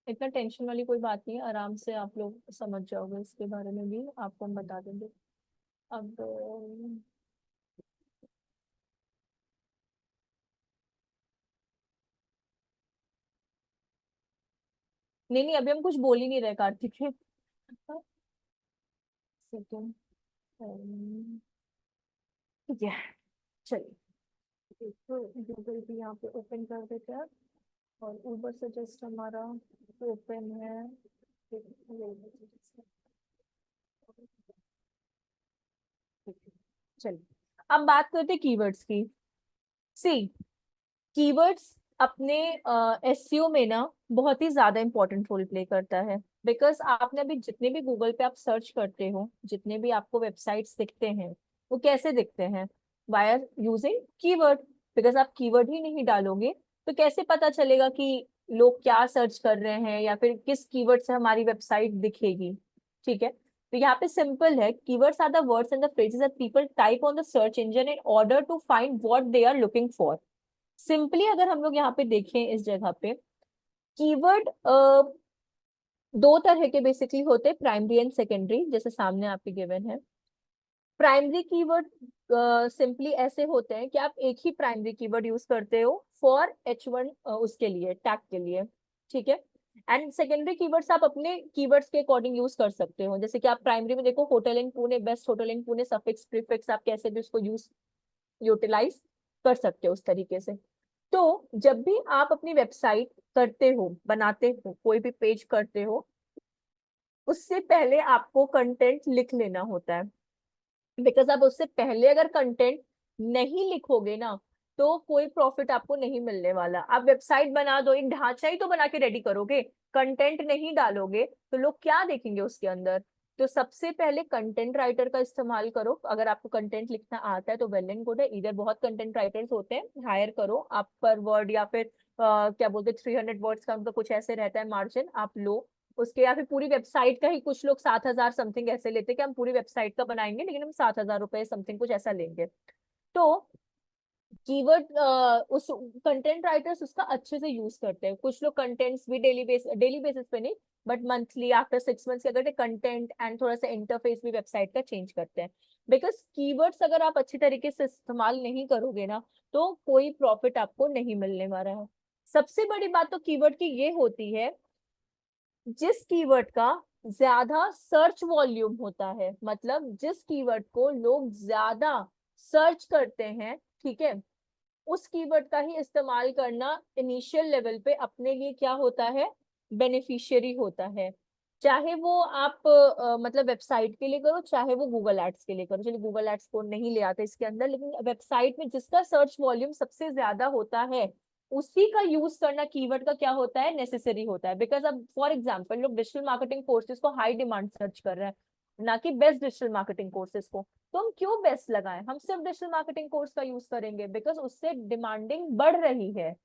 S1: इतना टेंशन वाली कोई बात नहीं है, आराम से आप लोग समझ जाओगे, इसके बारे में भी आपको हम बता देंगे। अब नहीं नहीं, अभी हम कुछ बोल ही नहीं रहे कार्तिक है। सेकंड, ठीक है, चलिए। गूगल भी यहाँ पे ओपन कर देते हैं और ऊबर सजेस्ट हमारा ओपन है। चलिए, अब बात करते हैं कीवर्ड्स की। सी, कीवर्ड्स अपने एसईओ में ना बहुत ही ज्यादा इंपॉर्टेंट रोल प्ले करता है। बिकॉज आपने अभी जितने भी गूगल पे आप सर्च करते हो, जितने भी आपको वेबसाइट्स दिखते हैं, वो कैसे दिखते हैं? Via using keyword. बिकॉज आप कीवर्ड ही नहीं डालोगे तो कैसे पता चलेगा कि लोग क्या सर्च कर रहे हैं या फिर किस कीवर्ड से हमारी वेबसाइट दिखेगी, ठीक है। तो यहाँ पे सिंपल है, keywords are the words and the phrases that people type on the search engine in order to find what they are looking for. Simply अगर हम लोग यहाँ पे देखें इस जगह पे, कीवर्ड दो तरह के बेसिकली होते हैं, प्राइमरी एंड सेकेंडरी, जैसे सामने आपके गिवन है। प्राइमरी कीवर्ड सिंपली ऐसे होते हैं कि आप एक ही प्राइमरी कीवर्ड यूज करते हो फॉर H1 उसके लिए, टैग के लिए, ठीक है। एंड सेकेंडरी कीवर्ड्स आप अपने कीवर्ड्स के अकॉर्डिंग यूज कर सकते हो, जैसे कि आप प्राइमरी में देखो hotel in Pune, best hotel in Pune, suffix prefix, आप कैसे भी उसको यूटिलाइज कर सकते हो उस तरीके से। तो जब भी आप अपनी वेबसाइट करते हो, बनाते हो, कोई भी पेज करते हो, उससे पहले आपको कंटेंट लिख लेना होता है। बिकॉज आप उससे पहले अगर कंटेंट नहीं लिखोगे ना, तो कोई प्रॉफिट आपको नहीं मिलने वाला। आप वेबसाइट बना दो, एक ढांचा ही तो बना के रेडी करोगे, कंटेंट नहीं डालोगे तो लोग क्या देखेंगे उसके अंदर। तो सबसे पहले कंटेंट राइटर का इस्तेमाल करो। अगर आपको कंटेंट लिखना आता है तो वेल एंड गुड है, इधर बहुत कंटेंट राइटर्स होते हैं, हायर करो आप पर वर्ड, या फिर क्या बोलते हैं 300 वर्ड्स का उनका कुछ ऐसे रहता है मार्जिन, आप लो उसके। या फिर पूरी वेबसाइट का ही कुछ लोग 7,000 समथिंग ऐसे लेते हैं कि हम पूरी वेबसाइट का बनाएंगे लेकिन हम 7,000 रुपए समथिंग कुछ ऐसा लेंगे। तो कीवर्ड उस कंटेंट राइटर्स उसका अच्छे से यूज करते हैं। कुछ लोग कंटेंट्स भी डेली बेसिस पे नहीं, बट मंथली आफ्टर 6 मंथ्स अगर कंटेंट एंड थोड़ा सा इंटरफेस भी वेबसाइट का चेंज करते हैं। बिकॉज कीवर्ड्स अगर आप अच्छी तरीके से इस्तेमाल नहीं करोगे ना, तो कोई प्रॉफिट आपको नहीं मिलने वाला है। सबसे बड़ी बात तो कीवर्ड की ये होती है, जिस कीवर्ड का ज्यादा सर्च वॉल्यूम होता है, मतलब जिस कीवर्ड को लोग ज्यादा सर्च करते हैं, ठीक है, उस कीवर्ड का ही इस्तेमाल करना इनिशियल लेवल पे अपने लिए क्या होता है, बेनिफिशियरी होता है। चाहे वो आप मतलब वेबसाइट के लिए करो, चाहे वो गूगल एड्स के लिए करो। चलिए गूगल एड्स को नहीं ले आते इसके अंदर, लेकिन वेबसाइट में जिसका सर्च वॉल्यूम सबसे ज्यादा होता है, उसी का यूज करना कीवर्ड का क्या होता है, नेसेसरी होता है। बिकॉज अब फॉर एग्जाम्पल लोग डिजिटल मार्केटिंग कोर्सेज को हाई डिमांड सर्च कर रहे हैं, ना कि बेस्ट डिजिटल मार्केटिंग कोर्सेज को। तो हम क्यों बेस्ट लगाएं, हम सिर्फ डिजिटल मार्केटिंग कोर्स का यूज करेंगे बिकॉज उससे डिमांडिंग बढ़ रही है।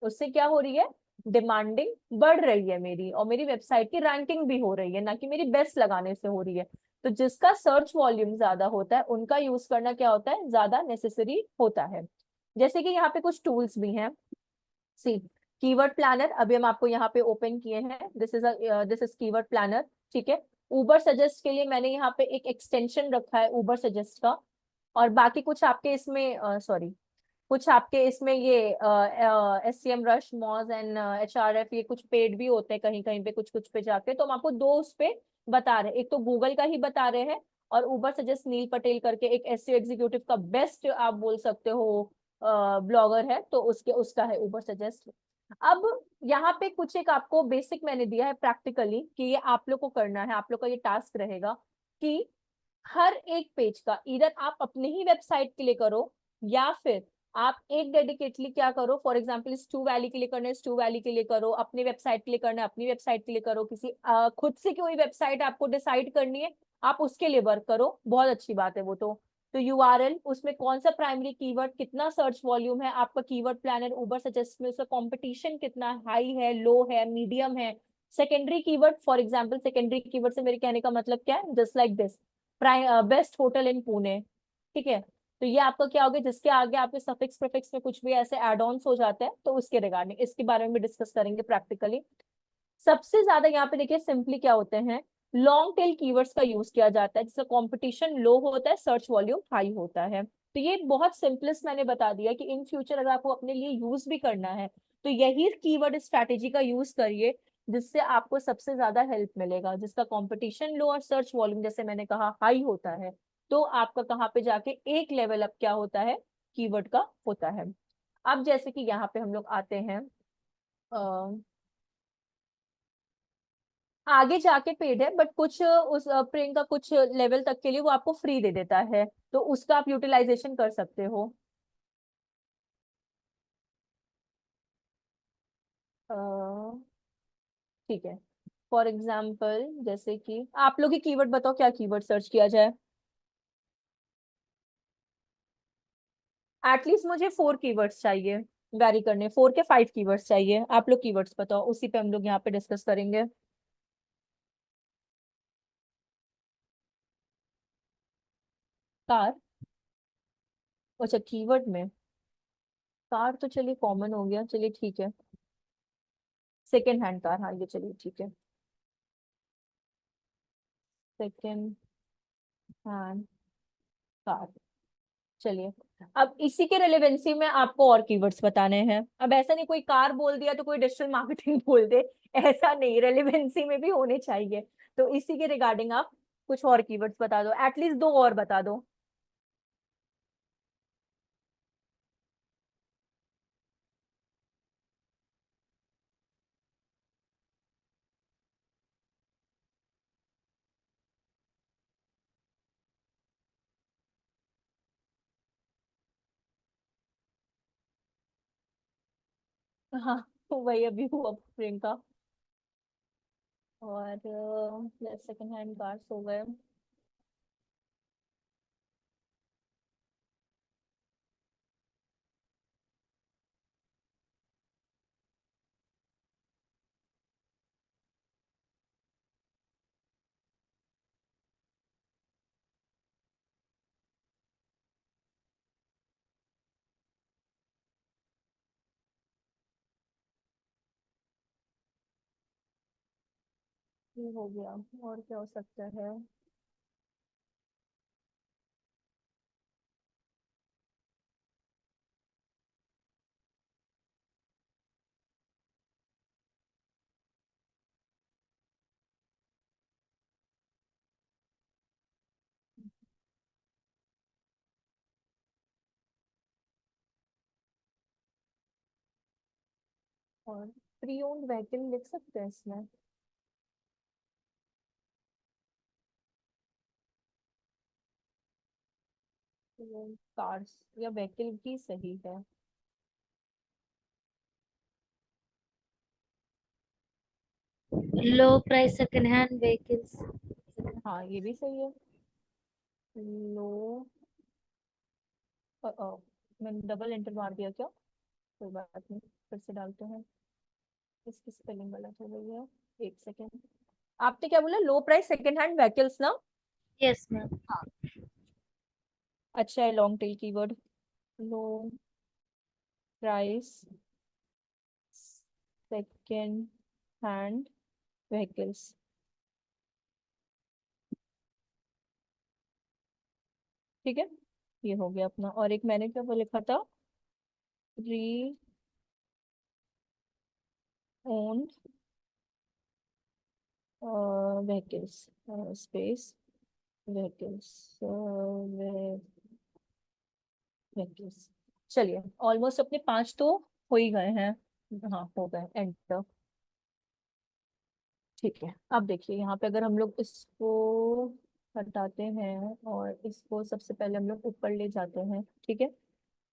S1: उससे क्या हो रही है, डिमांडिंग बढ़ रही है मेरी, और मेरी वेबसाइट की रैंकिंग भी हो रही है, ना कि मेरी बेस्ट लगाने से हो रही है। तो जिसका सर्च वॉल्यूम ज्यादा होता है उनका यूज करना क्या होता है, ज्यादा नेसेसरी होता है। जैसे कि यहाँ पे कुछ टूल्स भी हैं। सी, कीवर्ड प्लानर अभी हम आपको यहाँ पे ओपन किए हैं, दिस इज कीवर्ड प्लानर, ठीक है। उबर सजेस्ट के लिए मैंने यहाँ पे एक एक्सटेंशन रखा है उबर सजेस्ट का। और बाकी कुछ आपके इसमें सॉरी, कुछ आपके इसमें ये SCM rush, Moj and HRF, ये कुछ पेड भी होते हैं कहीं कहीं पे, कुछ कुछ पे जाके। तो हम आपको दो उस पे बता रहे हैं, एक तो गूगल का ही बता रहे हैं, और उबर सजेस्ट नील पटेल करके एक SEO एग्जीक्यूटिव का बेस्ट आप बोल सकते हो ब्लॉगर है, तो उसके उसका है उबर सजेस्ट। अब यहाँ पे कुछ एक आपको बेसिक मैंने दिया है प्रैक्टिकली, कि ये आप लोग को करना है, आप लोग का ये टास्क रहेगा कि हर एक पेज का इधर आप अपने ही वेबसाइट के लिए करो, या फिर आप एक डेडिकेटली क्या करो, फॉर एग्जांपल स्टू वैली के लिए करना है स्टू वैली के लिए करो, अपनी वेबसाइट के लिए करना है अपनी वेबसाइट के लिए करो, किसी खुद से कोई वेबसाइट आपको डिसाइड करनी है आप उसके लिए वर्क करो, बहुत अच्छी बात है वो तो URL, उसमें कौन सा प्राइमरी कीवर्ड, कितना सर्च वॉल्यूम है आपका, कीवर्ड प्लानर उबर सजेस्ट में उसका कंपटीशन कितना हाई है, लो है, मीडियम है। Secondary keyword, for example secondary keyword से मेरे कहने का मतलब क्या है, just like this, best hotel in Pune, ठीक है। तो ये आपका क्या होगा, जिसके आगे आपके सफिक्स प्रीफिक्स में कुछ भी ऐसे एड ऑन्स हो जाते हैं, तो उसके रिगार्डिंग इसके बारे में भी डिस्कस करेंगे प्रैक्टिकली। सबसे ज्यादा यहाँ पे देखिए सिंपली क्या होते हैं, लॉन्ग टेल कीवर्ड्स का यूज किया जाता है, जिसका कंपटीशन लो होता है, सर्च वॉल्यूम हाई होता है। तो ये बहुत सिंपलेस्ट मैंने बता दिया कि इन फ्यूचर अगर आपको अपने लिए यूज भी करना है, तो यही कीवर्ड स्ट्रैटेजी का यूज करिए, जिससे आपको सबसे ज्यादा हेल्प मिलेगा, जिसका कंपटीशन लो और सर्च वॉल्यूम जैसे मैंने कहा हाई होता है। तो आपका कहाँ पे जाके एक लेवल अप क्या होता है, कीवर्ड का होता है। अब जैसे कि यहाँ पे हम लोग आते हैं, आगे जाके पेड है, बट कुछ उस प्रियंका कुछ लेवल तक के लिए वो आपको फ्री दे देता है, तो उसका आप यूटिलाइजेशन कर सकते हो। अ, ठीक है, फॉर एग्जाम्पल जैसे कि आप लोग ही कीवर्ड बताओ, क्या कीवर्ड सर्च किया जाए। एटलीस्ट मुझे 4 कीवर्ड्स चाहिए, वैरी करने 4 के 5 कीवर्ड्स चाहिए। आप लोग कीवर्ड्स बताओ, उसी पे हम लोग यहाँ पे डिस्कस करेंगे। कार, अच्छा कीवर्ड में, कार तो चलिए कॉमन हो गया, चलिए ठीक है। सेकेंड हैंड कार, हाँ ये चलिए ठीक है। सेकेंड हैंड कार, चलिए। अब इसी के रिलेवेंसी में आपको और कीवर्ड्स बताने हैं। अब ऐसा नहीं कोई कार बोल दिया तो कोई डिजिटल मार्केटिंग बोल दे, ऐसा नहीं, रिलेवेंसी में भी होने चाहिए। तो इसी के रिगार्डिंग आप कुछ और कीवर्ड्स बता दो, एटलीस्ट दो और बता दो। हाँ, तो वही अभी हुआ प्रियंका। और सेकंड हैंड कार्स हो गए। ये हो गया, और क्या हो सकता है? और प्री ओन्ड व्हीकल लिख सकते हैं इसमें। कार्स या व्हीकल भी सही है।
S3: लो प्राइस सेकंड हैंड व्हीकल्स।
S1: हाँ ये भी सही है। लो, मैंने डबल एंटर मार दिया क्या? कोई बात नहीं, फिर से डालते हैं। इसकी स्पेलिंग गलत हो गई है, एक सेकेंड। आपने क्या बोला? Low price second hand vehicles ना?
S3: Yes ma'am.
S1: हाँ, अच्छा है, long tail keyword. Low price second hand vehicles, ठीक है। ये हो गया अपना। और एक मैंने क्या वो लिखा था, pre owned vehicles, space vehicles, vehicles. चलिए, ऑलमोस्ट अपने 5 तो हो ही गए हैं। हाँ हो गए, एंटर। ठीक है, अब देखिए यहाँ पे अगर हम लोग इसको हटाते हैं और इसको सबसे पहले हम लोग ऊपर ले जाते हैं, ठीक है।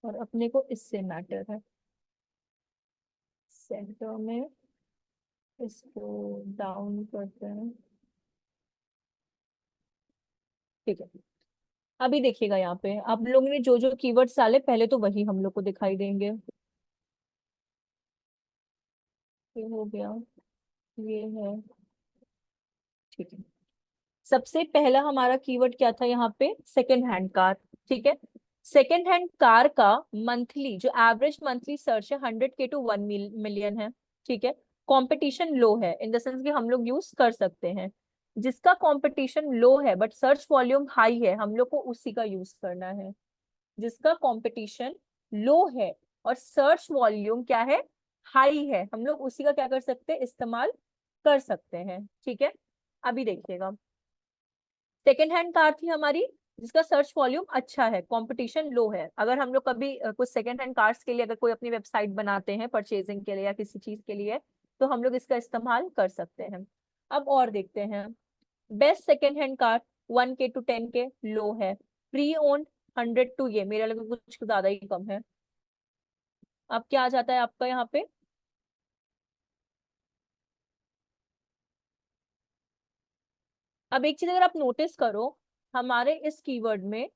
S1: और अपने को इससे मैटर है, सेंटर में इसको डाउन करते हैं, ठीक है। अभी देखिएगा यहाँ पे आप लोगों ने जो जो कीवर्ड्स डाले पहले तो वही हम लोग को दिखाई देंगे। ये हो गया, ये है, ठीक है। सबसे पहला हमारा कीवर्ड क्या था यहाँ पे? सेकेंड हैंड कार, ठीक है। सेकेंड हैंड कार का मंथली जो एवरेज मंथली सर्च है 100K to 1 मिलियन है, ठीक है। कंपटीशन लो है इन द सेंस कि हम लोग यूज कर सकते हैं। जिसका कंपटीशन लो है बट सर्च वॉल्यूम हाई है, हम लोग को उसी का यूज करना है। जिसका कंपटीशन लो है और सर्च वॉल्यूम क्या है, हाई है, हम लोग उसी का क्या कर सकते हैं, इस्तेमाल कर सकते हैं, ठीक है। अभी देखिएगा, सेकेंड हैंड कार थी हमारी जिसका सर्च वॉल्यूम अच्छा है, कंपटीशन लो है। अगर हम लोग कभी कुछ सेकेंड हैंड कार्स के लिए अगर कोई अपनी वेबसाइट बनाते हैं परचेजिंग के लिए या किसी चीज के लिए, तो हम लोग इसका इस्तेमाल कर सकते हैं। अब और देखते हैं, best second hand car 1K to 10K लो है, प्री ओन्ड 100 to, ये मेरे लगे कुछ ज्यादा ही कम है। अब क्या आ जाता है आपका यहाँ पे? अब एक चीज अगर आप नोटिस करो, हमारे इस कीवर्ड में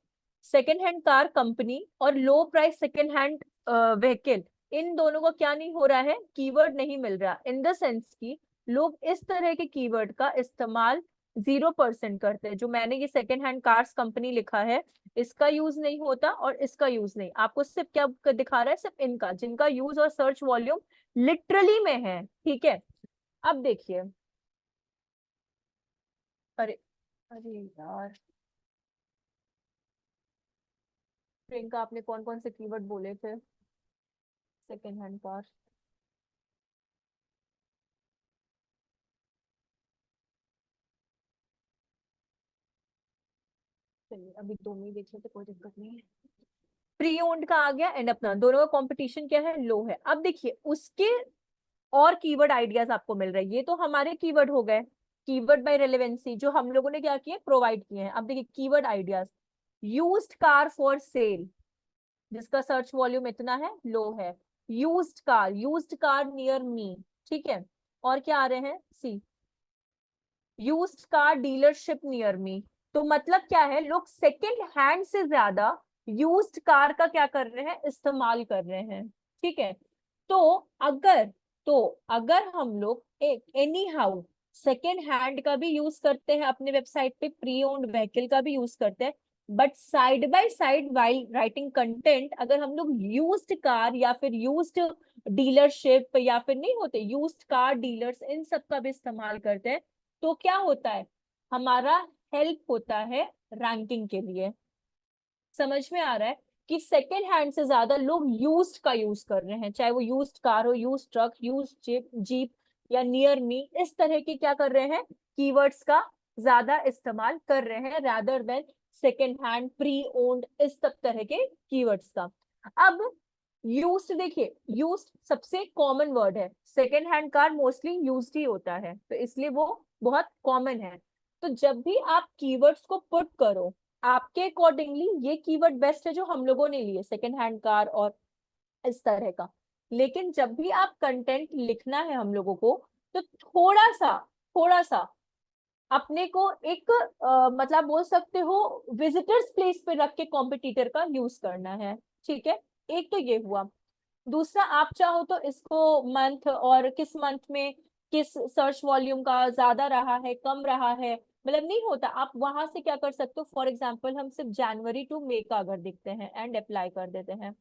S1: सेकेंड हैंड कार कंपनी और low price second hand vehicle, इन दोनों को क्या नहीं हो रहा है, कीवर्ड नहीं मिल रहा, इन द सेंस कि लोग इस तरह के कीवर्ड का इस्तेमाल 0% करते हैं। जो मैंने ये सेकेंड हैंड कार्स कंपनी लिखा है, इसका यूज नहीं होता और इसका यूज नहीं। आपको सिर्फ क्या दिखा रहा है, सिर्फ इनका, जिनका यूज और सर्च वॉल्यूम लिटरली में है। ठीक है, अब देखिए, अरे अरे यार प्रियंका, आपने कौन कौन से कीवर्ड बोले थे? सेकेंड हैंड कार, चलिए अभी दोनों ही देख लेते, कोई दिक्कत नहीं है। प्री ओन्ड का आ गया एंड अपना, दोनों का कंपटीशन क्या है, लो है। अब देखिए उसके और कीवर्ड आइडियाज आपको मिल रहे हैं। ये तो हमारे कीवर्ड हो गए, कीवर्ड बाय रेलेवेंसी, जो हम लोगों ने क्या किए, प्रोवाइड किए हैं। अब देखिए keyword ideas, used car for sale, जिसका सर्च वॉल्यूम इतना है, लो है। यूज्ड कार नियर मी, ठीक है। और क्या आ रहे हैं, see, used car dealership near me. तो मतलब क्या है, लोग सेकेंड हैंड से ज्यादा यूज्ड कार का क्या कर रहे हैं, इस्तेमाल कर रहे हैं। ठीक है, तो अगर तो अगर हम लोग एक एनी हाउ सेकेंड हैंड का भी यूज करते हैं अपने वेबसाइट पे, प्री ओन्ड व्हीकल का भी यूज करते हैं, but side by side while writing content, अगर हम लोग यूज्ड कार या फिर यूज्ड डीलरशिप या फिर नहीं होते यूज्ड कार डीलर्स, इन सब का भी इस्तेमाल करते हैं, तो क्या होता है, हमारा हेल्प होता है रैंकिंग के लिए। समझ में आ रहा है कि सेकेंड हैंड से ज्यादा लोग यूज्ड का यूज कर रहे हैं, चाहे वो यूज्ड कार हो, यूज्ड ट्रक, यूज्ड जीप या नियर मी, इस तरह के क्या कर रहे हैं, कीवर्ड्स का ज्यादा इस्तेमाल कर रहे हैं, rather than second hand, pre owned, इस सब तरह के कीवर्ड्स का। अब यूज्ड देखिए, यूज्ड सबसे कॉमन वर्ड है, second hand car mostly used ही होता है, तो इसलिए वो बहुत कॉमन है। तो जब भी आप कीवर्ड्स को पुट करो, आपके अकॉर्डिंगली ये कीवर्ड बेस्ट है जो हम लोगों ने लिए, सेकेंड हैंड कार और इस तरह का। लेकिन जब भी आप कंटेंट लिखना है हम लोगों को, तो थोड़ा सा अपने को एक मतलब बोल सकते हो विजिटर्स प्लेस पे रख के कॉम्पिटिटर का यूज करना है। ठीक है, एक तो ये हुआ। दूसरा, आप चाहो तो इसको मंथ, और किस मंथ में किस सर्च वॉल्यूम का ज्यादा रहा है, कम रहा है, मतलब नहीं होता, आप वहां से क्या कर सकते हो। फॉर एग्जाम्पल हम सिर्फ जनवरी टू मई का अगर देखते हैं एंड अप्लाई कर देते हैं,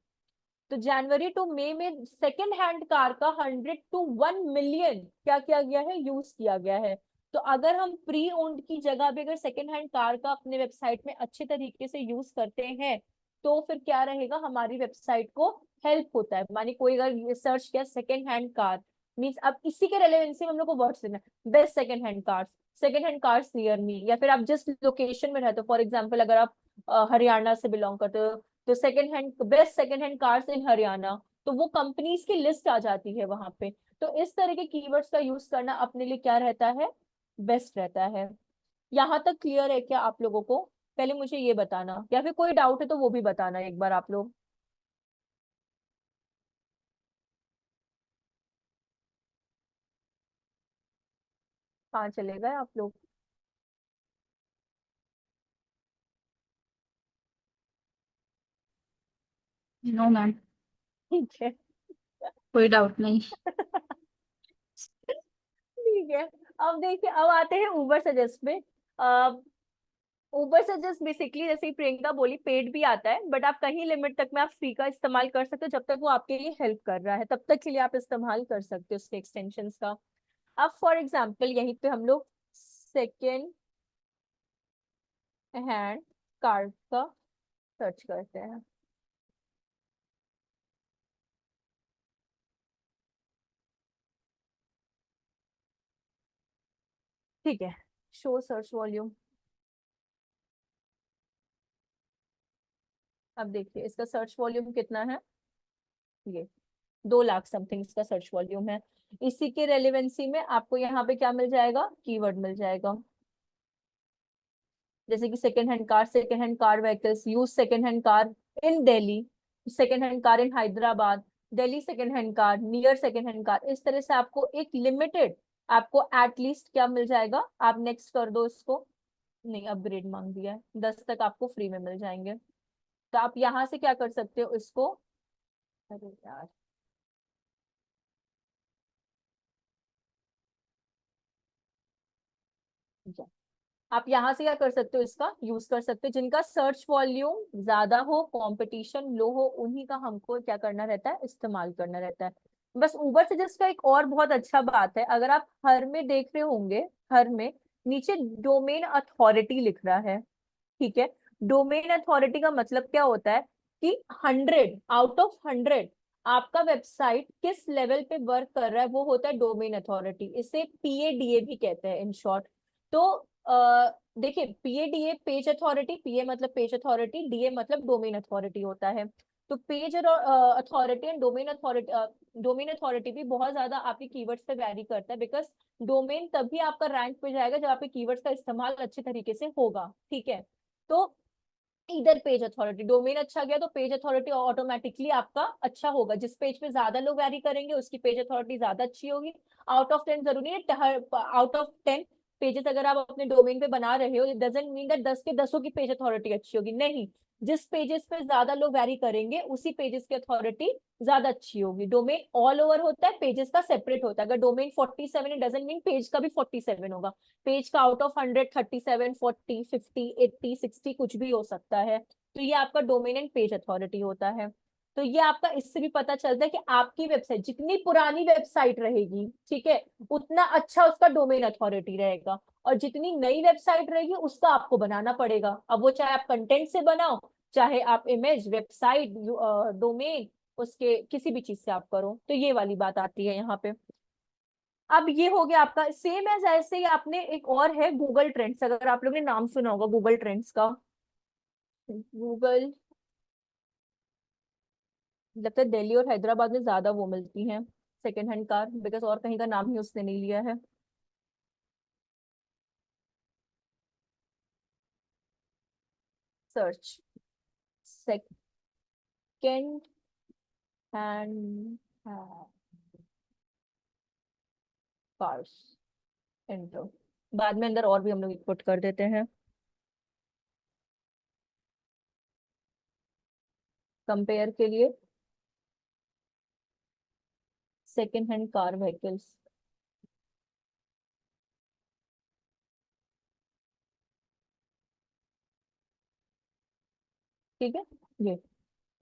S1: तो जनवरी टू मई में सेकेंड हैंड कार का 100 to 1 मिलियन क्या किया गया है, यूज किया गया है। तो अगर हम प्री ओन्ड की जगह भी अगर सेकेंड हैंड कार का अपने वेबसाइट में अच्छे तरीके से यूज करते हैं, तो फिर क्या रहेगा, हमारी वेबसाइट को हेल्प होता है। मानी कोई अगर सर्च किया सेकेंड हैंड कार, मीन्स अब इसी के रेलेवेंसी में हम लोग को वर्ड्स देना है, best second hand cars near me, या फिर आप जिस लोकेशन में रहते हो, फॉर एग्जाम्पल अगर आप हरियाणा से बिलोंग करते हो, तो second hand, best second hand cars in Haryana, तो वो कंपनीज की लिस्ट आ जाती है वहां पे। तो इस तरह के कीवर्ड्स का यूज करना अपने लिए क्या रहता है, बेस्ट रहता है। यहाँ तक क्लियर है क्या आप लोगों को? पहले मुझे ये बताना, या फिर कोई डाउट है तो वो भी बताना एक बार आप लोग। कहाँ चले गए आप लोग?
S4: नो मैम,
S1: ठीक है।
S4: कोई डाउट नहीं।
S1: ठीक है, अब देखिए, अब आते हैं उबर सजेस्ट में। उबर सजेस्ट बेसिकली जैसे ही प्रियंका बोली, पेड भी आता है, बट आप कहीं लिमिट तक में आप फ्री का इस्तेमाल कर सकते हो, जब तक वो आपके लिए हेल्प कर रहा है तब तक के लिए आप इस्तेमाल कर सकते हो उसके एक्सटेंशन का। अब फॉर एग्जाम्पल यहीं पे हम लोग सेकेंड हैंड कार का सर्च करते हैं। ठीक है, शो सर्च वॉल्यूम। अब देखिए इसका सर्च वॉल्यूम कितना है, ये 2 लाख समथिंग इसका सर्च वॉल्यूम है। इसी के रेलेवेंसी में आपको यहाँ पे क्या मिल जाएगा, कीवर्ड मिल जाएगा, जैसे कि second hand car vehicles, use second hand car in Delhi, second hand car in Hyderabad, Delhi second hand car, near second hand car, इस तरह से आपको एक लिमिटेड, आपको एटलीस्ट क्या मिल जाएगा। आप नेक्स्ट कर दो इसको, नहीं अपग्रेड मांग दिया है, 10 तक आपको फ्री में मिल जाएंगे। तो आप यहाँ से क्या कर सकते हो इसको, अरे यार आप यहाँ से क्या कर सकते हो, इसका यूज कर सकते हो। जिनका सर्च वॉल्यूम ज्यादा हो, कंपटीशन लो हो, उन्हीं का हमको क्या करना रहता है, इस्तेमाल करना रहता है। बस उबर सजेस्ट का एक और बहुत अच्छा बात है, अगर आप हर में देख रहे होंगे, हर में नीचे डोमेन अथॉरिटी लिख रहा है, ठीक है। डोमेन अथॉरिटी का मतलब क्या होता है कि 100 आउट ऑफ 100 आपका वेबसाइट किस लेवल पे वर्क कर रहा है, वो होता है डोमेन अथॉरिटी। इसे पीएडीए भी कहते हैं इन शॉर्ट। तो देखिए, पीएडीए पेज अथॉरिटी, पीए मतलब पेज अथॉरिटी, डीए मतलब डोमेन अथॉरिटी होता है। तो page authority and domain authority भी बहुत ज्यादा आपके कीवर्ड्स पे वैरी करता है, बिकॉज डोमेन तभी आपका रैंक पे जाएगा जब आपके कीवर्ड्स का इस्तेमाल अच्छे तरीके से होगा, ठीक है। तो इधर पेज अथॉरिटी, डोमेन अच्छा गया तो पेज अथॉरिटी ऑटोमेटिकली आपका अच्छा होगा। जिस पेज पे ज्यादा लोग वैरी करेंगे उसकी पेज अथॉरिटी ज्यादा अच्छी होगी। आउट ऑफ 10 जरूरी है, आउट ऑफ 10 पेजेस अगर आप अपने डोमेन पे बना रहे हो, डजंट मीन दैट 10 के 10 की पेज अथॉरिटी अच्छी होगी, नहीं। जिस पेजेस पे ज्यादा लोग वैरी करेंगे उसी पेजेस की अथॉरिटी ज्यादा अच्छी होगी। डोमेन ऑल ओवर होता है, पेजेस का सेपरेट होता है। अगर डोमेन 47 है, डजंट मीन पेज का भी 47 होगा। पेज का आउट ऑफ 100 37 40 50 80 60 कुछ भी हो सकता है। तो ये आपका डोमेन एंड पेज अथॉरिटी होता है। तो ये आपका इससे भी पता चलता है कि आपकी वेबसाइट जितनी पुरानी वेबसाइट रहेगी, ठीक है, उतना अच्छा उसका डोमेन अथॉरिटी रहेगा। और जितनी नई वेबसाइट रहेगी उसका आपको बनाना पड़ेगा। अब वो चाहे आप कंटेंट से बनाओ, चाहे आप इमेज, वेबसाइट, डोमेन, उसके किसी भी चीज से आप करो। तो ये वाली बात आती है यहाँ पे। अब ये हो गया आपका सेम एज ऐसे ही आपने एक और है गूगल ट्रेंड्स, अगर आप लोगों ने नाम सुना होगा गूगल ट्रेंड्स का। गूगल, लगता है दिल्ली और हैदराबाद में ज्यादा वो मिलती हैं सेकेंड हैंड कार, बिकॉज और कहीं का नाम ही उसने नहीं लिया है। Search second hand cars, enter. बाद में अंदर और भी हम लोग इनपुट कर देते हैं कंपेयर के लिए। सेकेंड हैंड कार व्हीकल्स, ठीक है। ये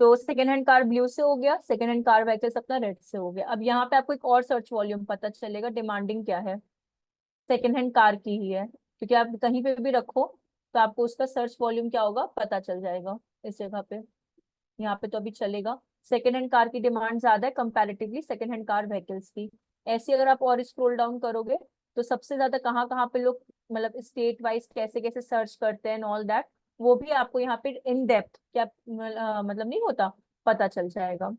S1: तो सेकेंड हैंड कार ब्लू से हो गया, सेकेंड हैंड कार व्हीकल्स अपना रेड से हो गया। अब यहाँ पे आपको एक और सर्च वॉल्यूम पता चलेगा, डिमांडिंग क्या है, सेकेंड हैंड कार की ही है, क्योंकि आप कहीं पे भी रखो तो आपको उसका सर्च वॉल्यूम क्या होगा पता चल जाएगा इस जगह पे। यहाँ पे तो अभी चलेगा, सेकेंड हैंड कार की डिमांड ज्यादा है comparatively second hand car vehicles की। ऐसे अगर आप और स्क्रॉल डाउन करोगे तो सबसे ज्यादा कहाँ कहाँ पे लोग, मतलब स्टेट वाइज कैसे कैसे सर्च करते हैं ऑल दैट, वो भी आपको यहाँ पे इन डेप्थ क्या मतलब नहीं होता, पता चल जाएगा।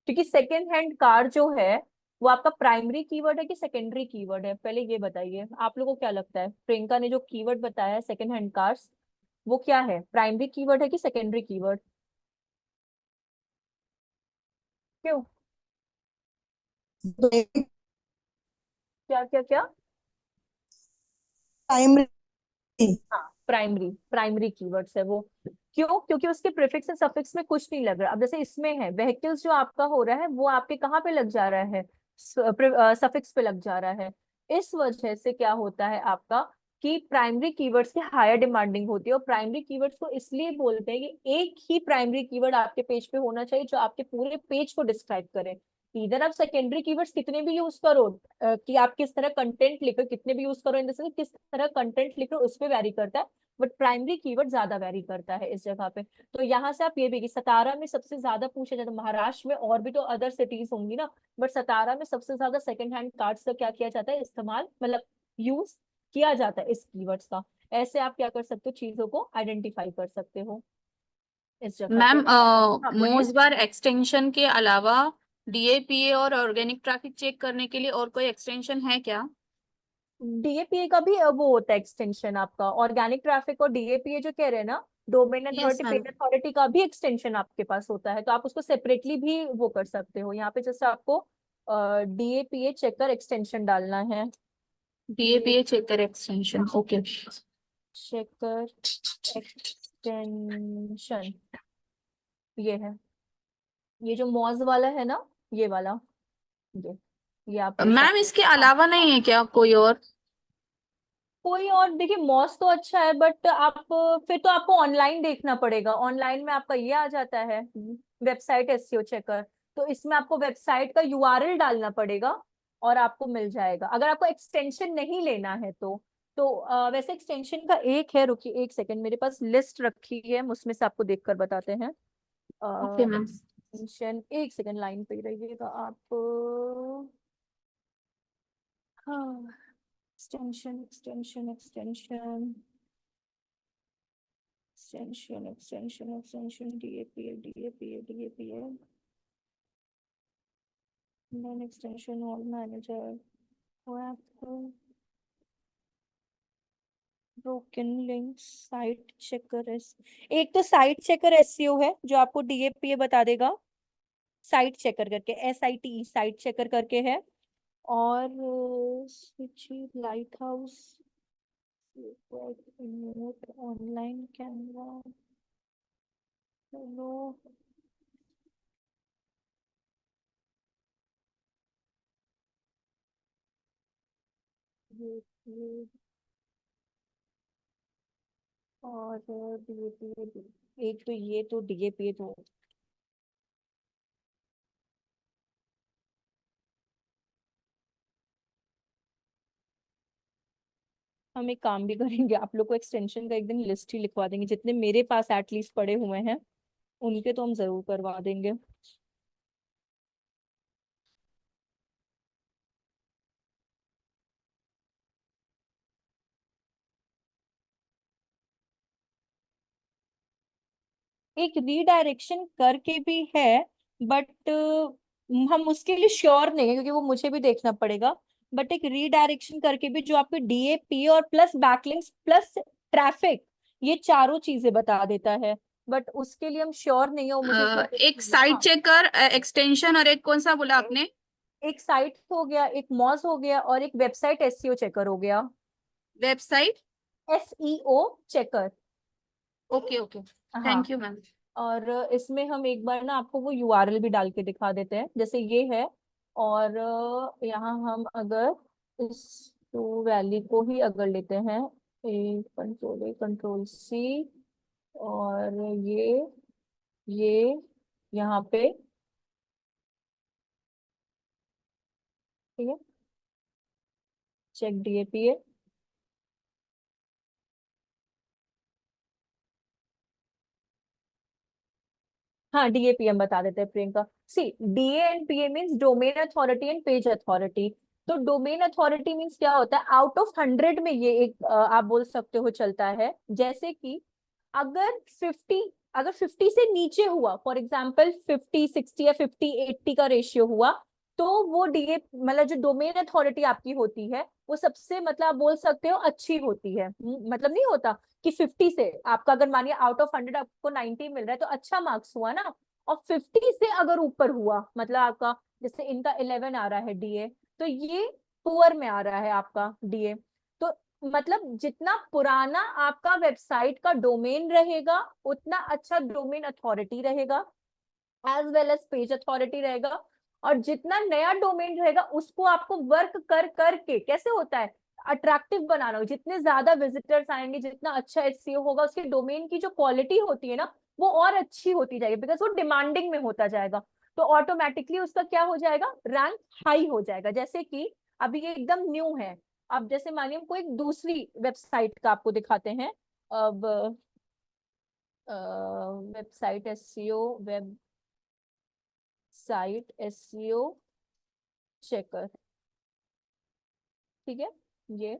S1: क्योंकि सेकेंड हैंड कार जो है वो आपका प्राइमरी कीवर्ड है कि सेकेंडरी कीवर्ड है, पहले ये बताइए आप लोगों को क्या लगता है। प्रियंका ने जो कीवर्ड बताया है सेकेंड हैंड कार्स, वो क्या है, प्राइमरी कीवर्ड है कि सेकेंडरी कीवर्ड? क्यों, क्या क्या क्या?
S5: प्राइमरी।
S1: हाँ, प्राइमरी, प्राइमरी कीवर्ड्स है वो। क्यों? क्योंकि उसके प्रीफिक्स एंड सफिक्स में कुछ नहीं लग रहा। अब जैसे इसमें है व्हीकल्स, जो आपका हो रहा है वो आपके कहाँ पे लग जा रहा है, सफिक्स पे लग जा रहा है। इस वजह से क्या होता है आपका कि प्राइमरी कीवर्ड्स की हायर डिमांडिंग होती है। और प्राइमरी कीवर्ड्स को इसलिए बोलते हैं कि एक ही प्राइमरी कीवर्ड आपके पेज पे होना चाहिए जो आपके पूरे पेज को डिस्क्राइब करे। इधर आप सेकेंडरी कीवर्ड्स कितने भी यूज करो, कि आप किस तरह कंटेंट लिखो, कितने भी यूज करो इन द सेंस किस तरह कंटेंट लिखो उस पर वैरी करता है, बट प्राइमरी कीवर्ड ज्यादा वैरी करता है इस जगह पे। तो यहाँ से आप ये भी कि सतारा में सबसे ज्यादा पूछा जाता है, महाराष्ट्र में और भी तो अदर सिटीज होंगी ना, बट सतारा में सबसे ज्यादा सेकंड हैंड कार्ड्स का क्या किया जाता है, इस्तेमाल, मतलब यूज किया जाता है इस कीवर्ड्स का। ऐसे आप क्या कर सकते हो, चीजों को आइडेंटिफाई कर सकते हो इस जगह पे।
S4: मैम,
S1: हाँ बोलिए।
S4: मोज बार एक्सटेंशन के अलावा डीएपीए और ऑर्गेनिक ट्रैफिक चेक करने के लिए और कोई एक्सटेंशन है क्या?
S1: डीएपीए का भी वो होता है एक्सटेंशन आपका, ऑर्गेनिक ट्रैफिक और डीएपीए जो कह रहे हैं ना, domain
S4: yes
S1: authority,
S4: ma'am.
S1: Page authority का भी एक्सटेंशन आपके पास होता है। तो आप उसको सेपरेटली भी वो कर सकते हो। यहाँ पे जैसे आपको डीएपीए चेकर एक्सटेंशन डालना है,
S4: डीएपीए checker extension, okay.
S1: Checker extension, ये है, ये जो मॉज वाला है ना, ये वाला, ये आप ले
S4: मैम
S1: सकते
S4: इसके
S1: हो।
S4: अलावा नहीं है क्या कोई और?
S1: कोई और देखिए, मॉस तो अच्छा है, बट आप फिर तो आपको ऑनलाइन देखना पड़ेगा। ऑनलाइन में आपका ये आ जाता है वेबसाइट एसईओ चेकर, तो इसमें आपको वेबसाइट का यूआरएल डालना पड़ेगा और आपको मिल जाएगा, अगर आपको एक्सटेंशन नहीं लेना है तो वैसे एक्सटेंशन का एक है, रुकिए एक सेकंड, मेरे पास लिस्ट रखी है, उसमें से आपको देखकर बताते हैं।
S4: Okay ma'am.
S1: एक्सटेंशन, एक सेकंड लाइन पे ही रहिएगा आप। हाँ, extension extension extension extension DAPL then extension all manager web broken links site checker S, एक तो साइट चेकर एसईओ है जो आपको DAPA बता देगा, साइट चेकर करके SITE साइट चेकर करके है, और light house online camera, hello, ये और DAPA, एक तो ये तो DAPA तो हम एक काम भी करेंगे, आप लोग को एक्सटेंशन का एक दिन लिस्ट ही लिखवा देंगे, जितने मेरे पास एटलीस्ट पड़े हुए हैं उनके तो हम जरूर करवा देंगे। एक रीडायरेक्शन करके भी है, बट हम उसके लिए श्योर नहीं है क्योंकि वो मुझे भी देखना पड़ेगा, बट एक रीडायरेक्शन करके भी जो आपके DAPA और प्लस बैकलिंक्स प्लस ट्रैफिक, ये चारों चीजें बता देता है, बट उसके लिए हम श्योर नहीं है, वो मुझे
S4: एक साइट चेकर एक्सटेंशन और एक कौन सा बोला आपने?
S1: एक साइट हो गया, एक मॉज हो गया, और एक वेबसाइट एसईओ चेकर हो गया,
S4: website
S1: SEO checker.
S4: Okay okay,
S1: हाँ,
S4: थैंक यू मैम।
S1: और इसमें हम एक बार ना आपको वो यूआरएल भी डाल के दिखा देते हैं, जैसे ये है, और यहाँ हम अगर इस टू वैली को ही अगर लेते हैं, कंट्रोल C, और ये यहाँ पे, ठीक है, चेक DAPA, हाँ DAPA हम बता देते हैं प्रियंका। सी, DA and PA means domain authority and page authority. तो डोमेन अथॉरिटी मीन्स क्या होता है, आउट ऑफ 100 में ये एक आप बोल सकते हो चलता है, जैसे कि अगर 50 से नीचे हुआ, फॉर एग्जाम्पल 50-60 या 50-80 का रेशियो हुआ, तो वो DA मतलब जो डोमेन अथॉरिटी आपकी होती है वो सबसे मतलब आप बोल सकते हो अच्छी होती है। मतलब नहीं होता कि 50 से आपका अगर मानिए आउट ऑफ 100 आपको 90 मिल रहा है तो अच्छा मार्क्स हुआ ना, और 50 से अगर ऊपर हुआ मतलब आपका, जैसे इनका 11 आ रहा है DA, तो ये पुअर में आ रहा है आपका DA। तो मतलब जितना पुराना आपका वेबसाइट का डोमेन रहेगा उतना अच्छा डोमेन अथॉरिटी रहेगा, as well as page authority रहेगा, और जितना नया डोमेन रहेगा उसको आपको वर्क कर करके कैसे होता है अट्रैक्टिव बनाना हो, जितने ज्यादा विजिटर्स आएंगे, जितना अच्छा SEO होगा, उसके डोमेन की जो क्वालिटी होती है ना वो और अच्छी होती जाएगी, बिकॉज वो डिमांडिंग में होता जाएगा, तो ऑटोमेटिकली उसका क्या हो जाएगा, रैंक हाई हो जाएगा। जैसे कि अभी ये एकदम न्यू है, अब जैसे मानिए कोई एक दूसरी वेबसाइट का आपको दिखाते हैं, अब वेबसाइट SEO चेकर, ठीक है, ये,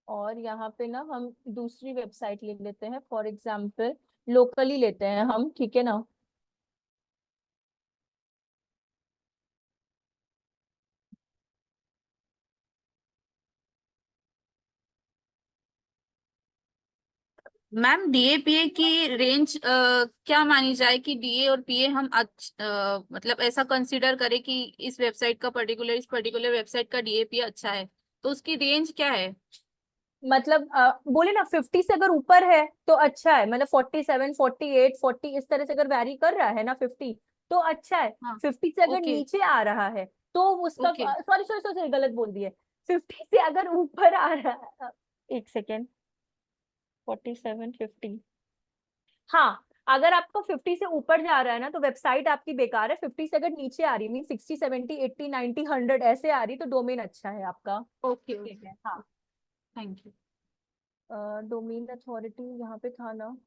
S1: और यहाँ पे ना हम दूसरी वेबसाइट ले लेते हैं, फॉर एग्जाम्पल लोकली लेते हैं हम, ठीक है ना,
S4: मैम DAPA की रेंज क्या मानी जाए कि DA और PA हम मतलब ऐसा कंसीडर करें कि इस वेबसाइट का इस पर्टिकुलर वेबसाइट का DAPA अच्छा है, तो उसकी रेंज क्या है?
S1: मतलब बोले ना 50 से अगर ऊपर है तो अच्छा है, मतलब 47 48 40 इस तरह से अगर वैरी कर रहा है ना 50, तो अच्छा है।
S4: हाँ
S1: 50 से अगर
S4: ओके
S1: नीचे आ रहा है तो उसका,
S4: ओके।
S1: सॉरी सॉरी सॉरी गलत बोल दिए, 50 से अगर ऊपर आ रहा है, एक सेकेंड, 47 50, हाँ अगर आपको 50 से ऊपर जा रहा है ना तो वेबसाइट आपकी बेकार है। 50 से अगर नीचे आ रही, मीन 60 70 80 90 100 ऐसे आ रही तो डोमेन अच्छा है आपका।
S4: ओके
S1: ठीक
S4: ओके,
S1: है, हाँ।
S4: Thank you.
S1: डोमेन अथॉरिटी यहाँ पे था ना,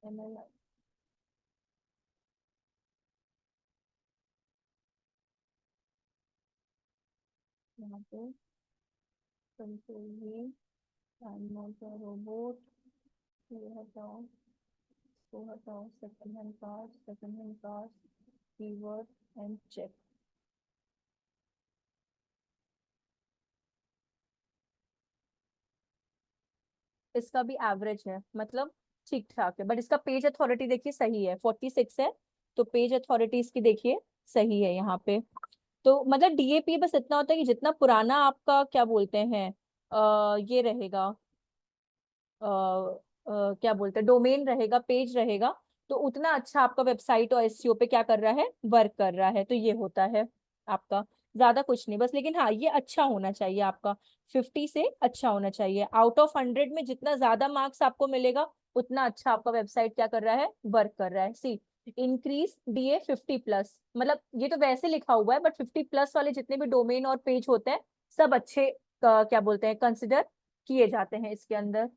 S1: ML, यहाँ पे कंट्रोल V, रोबोट, ये हटाओ, इसको हटाओ, second hand card, keyword and check. इसका भी एवरेज है, मतलब ठीक ठाक है, बट इसका पेज अथॉरिटी देखिए सही है, 46 है, तो पेज अथॉरिटी इसकी देखिए सही है यहाँ पे। तो मतलब DAP बस इतना होता है कि जितना पुराना आपका क्या बोलते हैं ये रहेगा, क्या बोलते हैं, डोमेन रहेगा, पेज रहेगा, तो उतना अच्छा आपका वेबसाइट और SEO पे क्या कर रहा है, वर्क कर रहा है। तो ये होता है आपका, ज्यादा कुछ नहीं बस। लेकिन हाँ ये अच्छा होना चाहिए आपका, 50 से अच्छा होना चाहिए। आउट ऑफ 100 में जितना ज्यादा मार्क्स आपको मिलेगा उतना अच्छा आपका वेबसाइट क्या कर रहा है, वर्क कर रहा है। सी इंक्रीज DA 50+, मतलब ये तो वैसे लिखा हुआ है, बट 50+ वाले जितने भी डोमेन और पेज होते हैं सब अच्छे क्या बोलते हैं, कंसिडर किए जाते हैं इसके अंदर।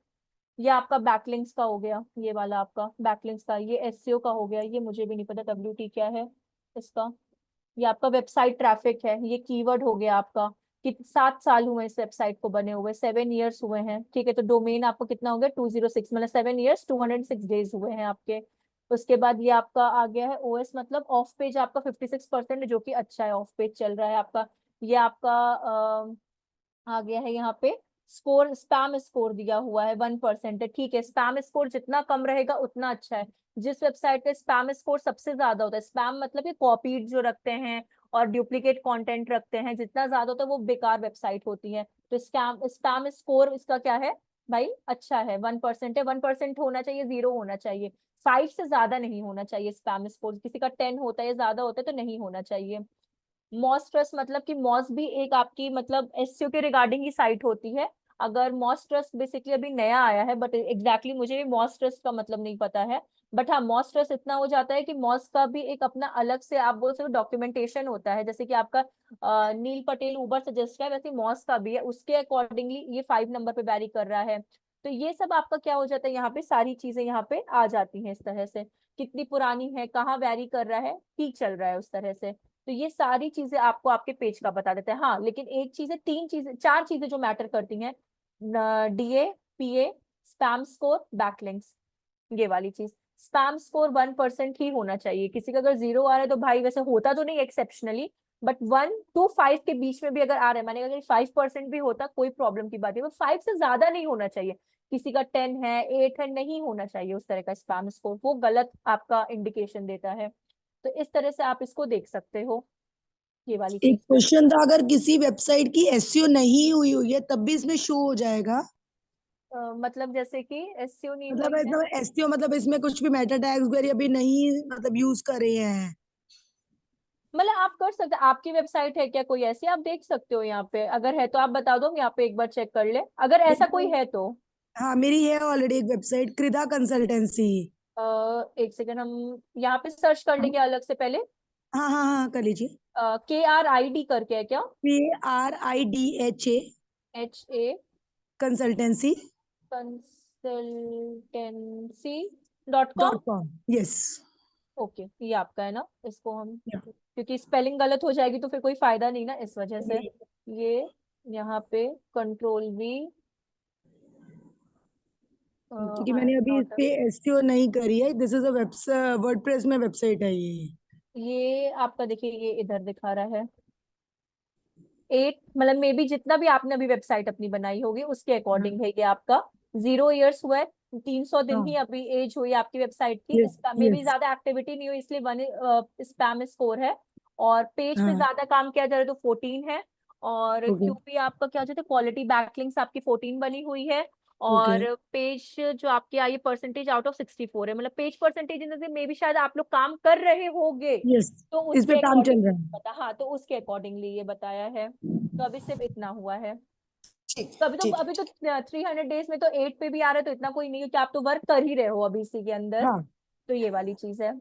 S1: ये आपका बैकलिंक्स का हो गया, ये वाला आपका बैकलिंक्स का, ये SEO का हो गया, ये मुझे भी नहीं पता WT क्या है इसका। ये आपका वेबसाइट ट्रैफिक है, ये कीवर्ड हो गया आपका कि 7 साल हुए इस वेबसाइट को बने हुए, 7 years हुए हैं। ठीक है, तो डोमेन आपको कितना हो गया, 206, मतलब 7 years 206 days हुए हैं आपके। उसके बाद ये आपका आ गया है OS, मतलब ऑफ पेज आपका 56% जो कि अच्छा है, ऑफ पेज चल रहा है आपका। ये आपका आ गया है यहाँ पे स्कोर, स्पैम स्कोर दिया हुआ है 1% है। ठीक है, स्पैम स्कोर जितना कम रहेगा उतना अच्छा है। जिस वेबसाइट का स्पैम स्कोर सबसे ज्यादा होता है, स्पैम मतलब ये कॉपीड जो रखते हैं और डुप्लीकेट कंटेंट रखते हैं, जितना ज्यादा होता है वो बेकार वेबसाइट होती है। तो स्पैम स्कोर इसका क्या है भाई, अच्छा है, 1% है। 1% होना चाहिए, 0 होना चाहिए, 5 से ज्यादा नहीं होना चाहिए स्पैम स्कोर। किसी का 10 होता है या ज्यादा होता है तो नहीं होना चाहिए। मॉस ट्रस्ट मतलब कि मॉस भी एक आपकी मतलब SEO के रिगार्डिंग ही साइट होती है। अगर मॉस ट्रस्ट बेसिकली अभी नया आया है, बट एग्जैक्टली मुझे भी मॉस ट्रस्ट का मतलब नहीं पता है। बट हाँ मॉस ट्रस्ट इतना हो जाता है कि मॉस का भी एक अपना अलग से आप बोल सकते हो डॉक्यूमेंटेशन होता है, जैसे कि आपका नील पटेल उबर सजेस्ट है, वैसे मॉस का भी है, उसके अकॉर्डिंगली ये 5 नंबर पे वैरी कर रहा है। तो ये सब आपका क्या हो जाता है, यहाँ पे सारी चीजें यहाँ पे आ जाती हैं इस तरह से, कितनी पुरानी है, कहाँ वैरी कर रहा है, ठीक चल रहा है उस तरह से। तो ये सारी चीजें आपको आपके पेज का बता देते हैं। हाँ लेकिन एक चीज है, 3 चीजें 4 चीजें जो मैटर करती हैं, DA, PA, spam score, backlinks, ये वाली चीज। स्पैम स्कोर 1% ही होना चाहिए, किसी का अगर 0 आ रहा है तो भाई वैसे होता तो नहीं एक्सेप्शनली, बट 1 to 5 के बीच में भी अगर आ रहा है, मैंने अगर 5% भी होता कोई प्रॉब्लम की बात है, वो 5 से ज्यादा नहीं होना चाहिए। किसी का 10 है, 8 है, नहीं होना चाहिए उस तरह का स्पैम स्कोर, वो गलत आपका इंडिकेशन देता है। तो इस तरह से आप इसको देख सकते हो, ये वाली
S5: एक
S1: चीज को।
S5: क्वेश्चन था, अगर किसी वेबसाइट की एसईओ नहीं हुई हुई है तब भी इसमें शो हो जाएगा?
S1: मतलब जैसे कि SEO नहीं
S5: मतलब
S1: हुई है,
S5: ऐसा एसईओ मतलब इसमें कुछ भी मेटा टैग्स वगैरह अभी नहीं मतलब यूज कर रहे हैं?
S1: मतलब आप कर सकते, आपकी वेबसाइट है क्या कोई ऐसी, आप देख सकते हो यहाँ पे, अगर है तो आप बता दो, हम यहाँ पे एक बार चेक कर ले, अगर ऐसा कोई है तो।
S5: हाँ मेरी है ऑलरेडी एक वेबसाइट, कृदा कंसल्टेंसी।
S1: एक सेकंड, हम यहाँ पे सर्च कर लेंगे अलग से पहले।
S5: हाँ हाँ हाँ कर लीजिए।
S1: KRID करके है क्या,
S5: KRIDHA
S1: HA
S5: consultancy
S1: consultancy.com।
S5: .com। Yes.
S1: Okay, ये आपका है ना, इसको हम, क्योंकि स्पेलिंग गलत हो जाएगी तो फिर कोई फायदा नहीं ना, इस वजह से। ये यहाँ पे कंट्रोल V,
S5: क्योंकि मैंने अभी इस पे एसईओ नहीं करी है। This is a website, WordPress में वेबसाइट है
S1: ये आपका देखिए, ये इधर दिखा रहा है 8, मतलब मे बी जितना भी आपने अभी वेबसाइट अपनी बनाई होगी उसके अकॉर्डिंग है ये आपका। 0 years हुआ है, 300 दिन ही
S5: हाँ
S1: अभी एज हुई आपकी वेबसाइट की,
S5: यस
S1: इसका मे बी
S5: यस
S1: ज्यादा एक्टिविटी नहीं हुई इसलिए 1 स्पैम स्कोर है। और पेज पे
S5: हाँ
S1: ज्यादा काम किया जा रहा है तो 14 है। और
S5: ओके
S1: QP आपका क्या हो जाता है, क्वालिटी बैकलिंक्स आपकी 14 बनी हुई है। और पेज जो आपकी आई परसेंटेज आउट ऑफ 64 है, मतलब पेज परसेंटेज इन में भी शायद आप लोग काम कर रहे होगे,
S5: यस,
S1: तो
S5: इस पे
S1: उसके
S5: काम चल
S1: अकॉर्डिंग
S5: रहा है।
S1: पता, हाँ तो उसके अकॉर्डिंगली ये बताया है। तो अभी सिर्फ इतना हुआ है।
S5: ठीक
S1: तो अभी तो 300 डेज में तो 8 पे भी आ रहा है, तो इतना कोई नहीं, क्योंकि आप तो वर्क कर ही रहे हो अभी इसी के अंदर।
S5: हाँ
S1: तो ये वाली चीज है।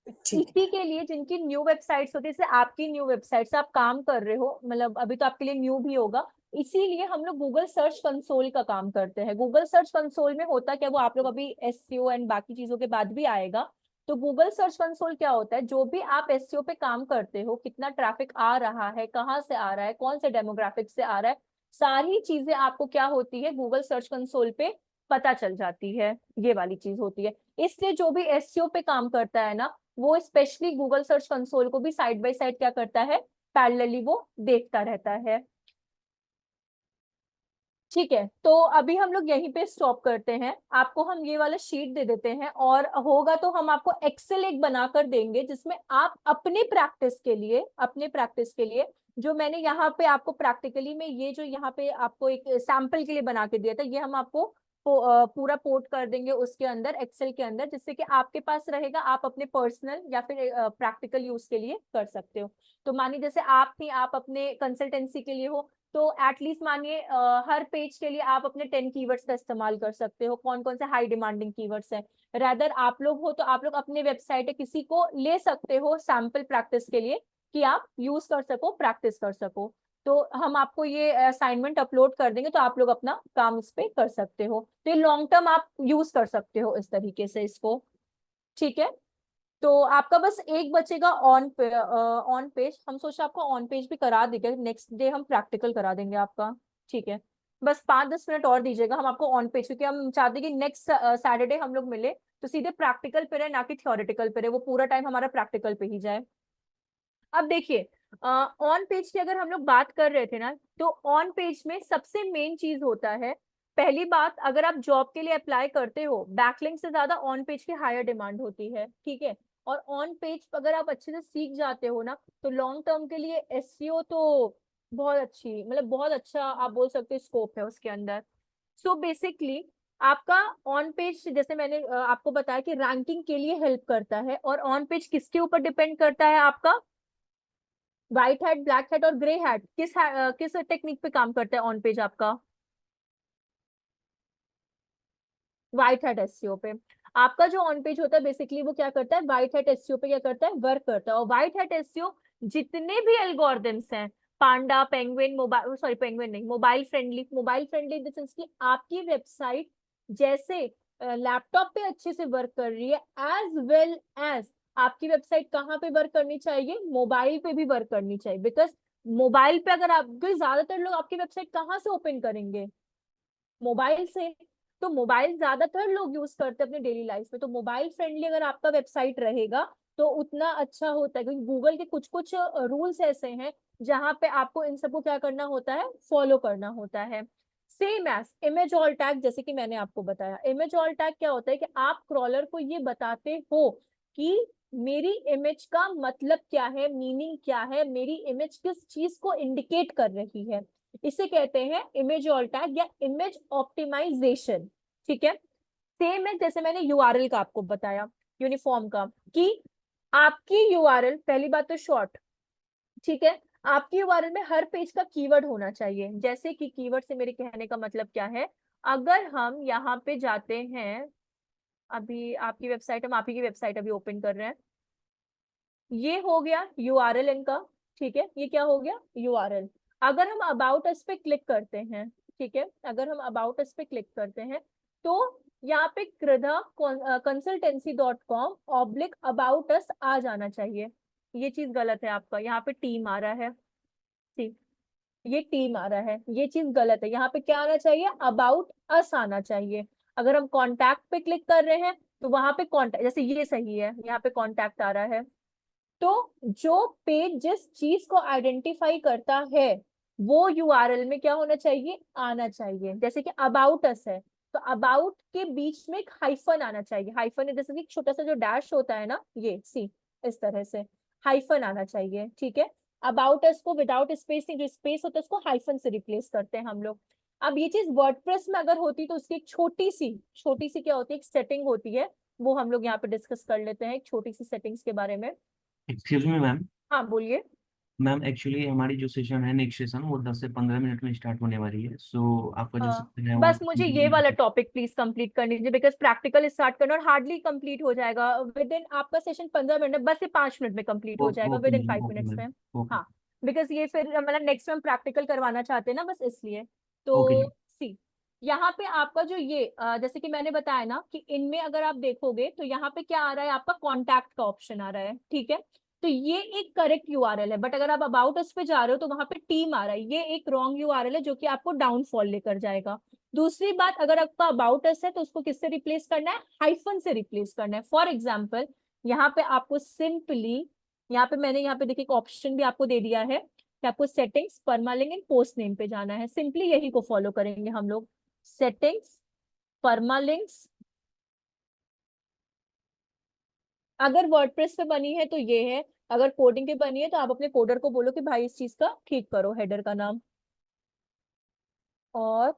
S5: ठीक
S1: इसी के लिए जिनकी न्यू वेबसाइट्स होती है, जैसे आपकी न्यू वेबसाइट से आप काम कर रहे हो, मतलब अभी तो आपके लिए न्यू भी होगा, इसीलिए हम लोग गूगल सर्च कंसोल का काम करते हैं। गूगल सर्च कंसोल में होता क्या, वो आप लोग अभी एसईओ एंड बाकी चीजों के बाद भी आएगा। तो गूगल सर्च कंसोल क्या होता है, जो भी आप एसईओ पे काम करते हो, कितना ट्रैफिक आ रहा है, कहाँ से आ रहा है, कौन से डेमोग्राफिक से आ रहा है, सारी चीजें आपको क्या होती है गूगल सर्च कंसोल पे पता चल जाती है। ये वाली चीज होती है। इसलिए जो भी एसईओ पे काम करता है ना, वो स्पेशली गूगल सर्च कंसोल को भी साइड बाय साइड क्या करता है, पैरेलली वो देखता रहता है। ठीक है, तो अभी हम लोग यहीं पे स्टॉप करते हैं। आपको हम ये वाला शीट दे देते हैं, और होगा तो हम आपको एक्सेल एक बनाकर देंगे, जिसमें आप अपने प्रैक्टिस के लिए जो मैंने यहाँ पे आपको प्रैक्टिकली में ये जो यहाँ पे आपको एक सैंपल के लिए बना के दिया था, ये हम आपको पूरा पोर्ट कर देंगे उसके अंदर, एक्सेल के अंदर, जिससे कि आपके पास रहेगा, आप अपने पर्सनल या फिर प्रैक्टिकल यूज के लिए कर सकते हो। तो मानिए जैसे आप अपने कंसल्टेंसी के लिए हो, तो एटलीस्ट मानिए हर पेज के लिए आप अपने 10 कीवर्ड्स का इस्तेमाल कर सकते हो। कौन कौन से हाई डिमांडिंग कीवर्ड्स हैं, रादर आप लोग हो तो आप लोग अपने वेबसाइट किसी को ले सकते हो सैंपल प्रैक्टिस के लिए, कि आप यूज कर सको, प्रैक्टिस कर सको। तो हम आपको ये असाइनमेंट अपलोड कर देंगे, तो आप लोग अपना काम इस पे कर सकते हो। तो ये लॉन्ग टर्म आप यूज कर सकते हो इस तरीके से इसको। ठीक है, तो आपका बस एक बचेगा ऑन पेज। हम सोचा आपको ऑन पेज भी करा देंगे, नेक्स्ट डे हम प्रैक्टिकल करा देंगे आपका। ठीक है, बस 5-10 मिनट और दीजिएगा, हम आपको ऑन पेज, क्योंकि हम चाहते हैं कि नेक्स्ट सैटरडे हम लोग मिले तो सीधे प्रैक्टिकल पे रहे, ना कि थियोरेटिकल पे रहे, वो पूरा टाइम हमारा प्रैक्टिकल पे ही जाए। अब देखिए, ऑन पेज की अगर हम लोग बात कर रहे थे ना, तो ऑन पेज में सबसे मेन चीज होता है, पहली बात, अगर आप जॉब के लिए अप्लाई करते हो, बैकलिंक से ज्यादा ऑन पेज की हायर डिमांड होती है। ठीक है, और ऑन पेज अगर आप अच्छे से सीख जाते हो ना, तो लॉन्ग टर्म के लिए एसईओ तो बहुत अच्छी, मतलब बहुत अच्छा आप बोल सकते हो स्कोप है उसके अंदर। सो बेसिकली आपका ऑन पेज, जैसे मैंने आपको बताया कि रैंकिंग के लिए हेल्प करता है, और ऑन पेज किसके ऊपर डिपेंड करता है आपका, व्हाइट हैट, ब्लैक हैट और ग्रे हैट, किस टेक्निक पे काम करता है ऑन पेज आपका, व्हाइट हैट एसईओ पे। आपका जो ऑन पेज होता है बेसिकली वो क्या करता है, व्हाइट हैट एसईओ पे क्या करता है, वर्क करता है। और व्हाइट हैट एसईओ जितने भी एल्गोरिथम्स हैं, पांडा, पेंगुइन, मोबाइल, सॉरी पेंगुइन नहीं, mobile friendly in the sense कि आपकी वेबसाइट जैसे लैपटॉप पे अच्छे से वर्क कर रही है, एज वेल एज आपकी वेबसाइट कहाँ पे वर्क करनी चाहिए, मोबाइल पे भी वर्क करनी चाहिए। बिकॉज मोबाइल पे अगर आप, ज्यादातर लोग आपकी वेबसाइट कहाँ से ओपन करेंगे, मोबाइल से। तो मोबाइल ज्यादातर लोग यूज करते हैं अपने डेली लाइफ में, तो मोबाइल फ्रेंडली अगर आपका वेबसाइट रहेगा तो उतना अच्छा होता है, क्योंकि गूगल के कुछ कुछ रूल्स ऐसे हैं जहां पे आपको इन सबको क्या करना होता है, फॉलो करना होता है। Same as image alt tag, जैसे कि मैंने आपको बताया, इमेज ऑल टैग क्या होता है कि आप क्रॉलर को ये बताते हो कि मेरी इमेज का मतलब क्या है, मीनिंग क्या है, मेरी इमेज किस चीज को इंडिकेट कर रही है। इसे कहते हैं इमेज ऑल टैग या इमेज ऑप्टिमाइजेशन। ठीक है, सेम है जैसे मैंने यूआरएल का आपको बताया, यूनिफॉर्म का, कि आपकी यूआरएल, पहली बात तो शॉर्ट, ठीक है, आपकी यूआरएल में हर पेज का कीवर्ड होना चाहिए। जैसे कि कीवर्ड से मेरे कहने का मतलब क्या है, अगर हम यहाँ पे जाते हैं, अभी आपकी वेबसाइट, हम आप ही की वेबसाइट अभी ओपन कर रहे हैं, ये हो गया यूआरएल इनका। ठीक है, ये क्या हो गया, यूआरएल। अगर हम अबाउट अस पे क्लिक करते हैं, ठीक है, अगर हम अबाउट अस पे क्लिक करते हैं, तो यहाँ पे कृधा consultancy.com/ अबाउट अस आ जाना चाहिए। ये चीज गलत है आपका, यहाँ पे टीम आ रहा है। ठीक, ये टीम आ रहा है, ये चीज गलत है। यहाँ पे क्या आना चाहिए, अबाउट अस आना चाहिए। अगर हम कॉन्टैक्ट पे क्लिक कर रहे हैं, तो वहां पे कॉन्टैक्ट, जैसे ये सही है, यहाँ पे कॉन्टैक्ट आ रहा है। तो जो पेज जिस चीज को आइडेंटिफाई करता है, वो यूआरएल में क्या होना चाहिए, आना चाहिए। जैसे कि अबाउट अस है, तो अबाउट के बीच में एक हाइफन आना चाहिए। हाइफन है जैसे कि छोटा सा जो डैश होता है ना, ये सी, इस तरह से हाइफन आना चाहिए। ठीक है, अबाउट अस को विदाउट स्पेस नहीं, जो स्पेस होता है उसको हाइफन से रिप्लेस करते हैं हम लोग। अब ये चीज वर्डप्रेस में अगर होती तो उसकी एक छोटी सी क्या होती है, एक सेटिंग होती है, वो हम लोग यहाँ पे डिस्कस कर लेते हैं, एक छोटी सी सेटिंग्स के बारे में।
S6: Excuse me ma'am.
S1: हाँ बोलिए।
S6: मैम एक्चुअली हमारी जो सेशन है नेक्स्ट सेशन वो 10 से 15 मिनट में स्टार्ट होने वाली है, सो आपका जो सेशन है वो
S1: बस मुझे ये वाला टॉपिक प्लीज कंप्लीट कर लीजिए, बिकॉज प्रैक्टिकल स्टार्ट करना और हार्डली कंप्लीट हो जाएगा विद इन, आपका सेशन 15 मिनट, बस ये 5 मिनट में कंप्लीट हो जाएगा,
S6: okay
S1: with in
S6: ma'am,
S1: 5
S6: okay
S1: minutes
S6: ma'am,
S1: में।
S6: ओके
S1: हाँ, बिकॉज ये फिर मतलब नेक्स्ट में हम प्रैक्टिकल करवाना चाहते हैं ना, बस इसलिए। तो
S6: ओके
S1: सी, यहाँ पे आपका जो ये जैसे कि मैंने बताया ना कि इनमें अगर आप देखोगे तो यहाँ पे क्या आ रहा है, आपका कॉन्टैक्ट का ऑप्शन आ रहा है, ठीक है। तो ये एक करेक्ट यूआरएल है, बट अगर आप अबाउट अस पे जा रहे हो तो वहां पे टीम आ रहा है, ये एक रॉन्ग यूआरएल है जो कि आपको डाउनफॉल लेकर जाएगा। दूसरी बात, अगर आपका अबाउट अस है तो उसको किससे रिप्लेस करना है, हाइफन से रिप्लेस करना है। फॉर एग्जाम्पल यहाँ पे आपको सिंपली, यहाँ पे मैंने यहाँ पे देखिए एक ऑप्शन भी आपको दे दिया है कि आपको settings, permalink and post name पे जाना है, सिंपली यही को फॉलो करेंगे हम लोग। सेटिंग्स, परमालिंक्स, अगर वर्डप्रेस पे बनी है तो ये है, अगर कोडिंग पे बनी है तो आप अपने कोडर को बोलो कि भाई इस चीज का ठीक करो, हेडर का नाम। और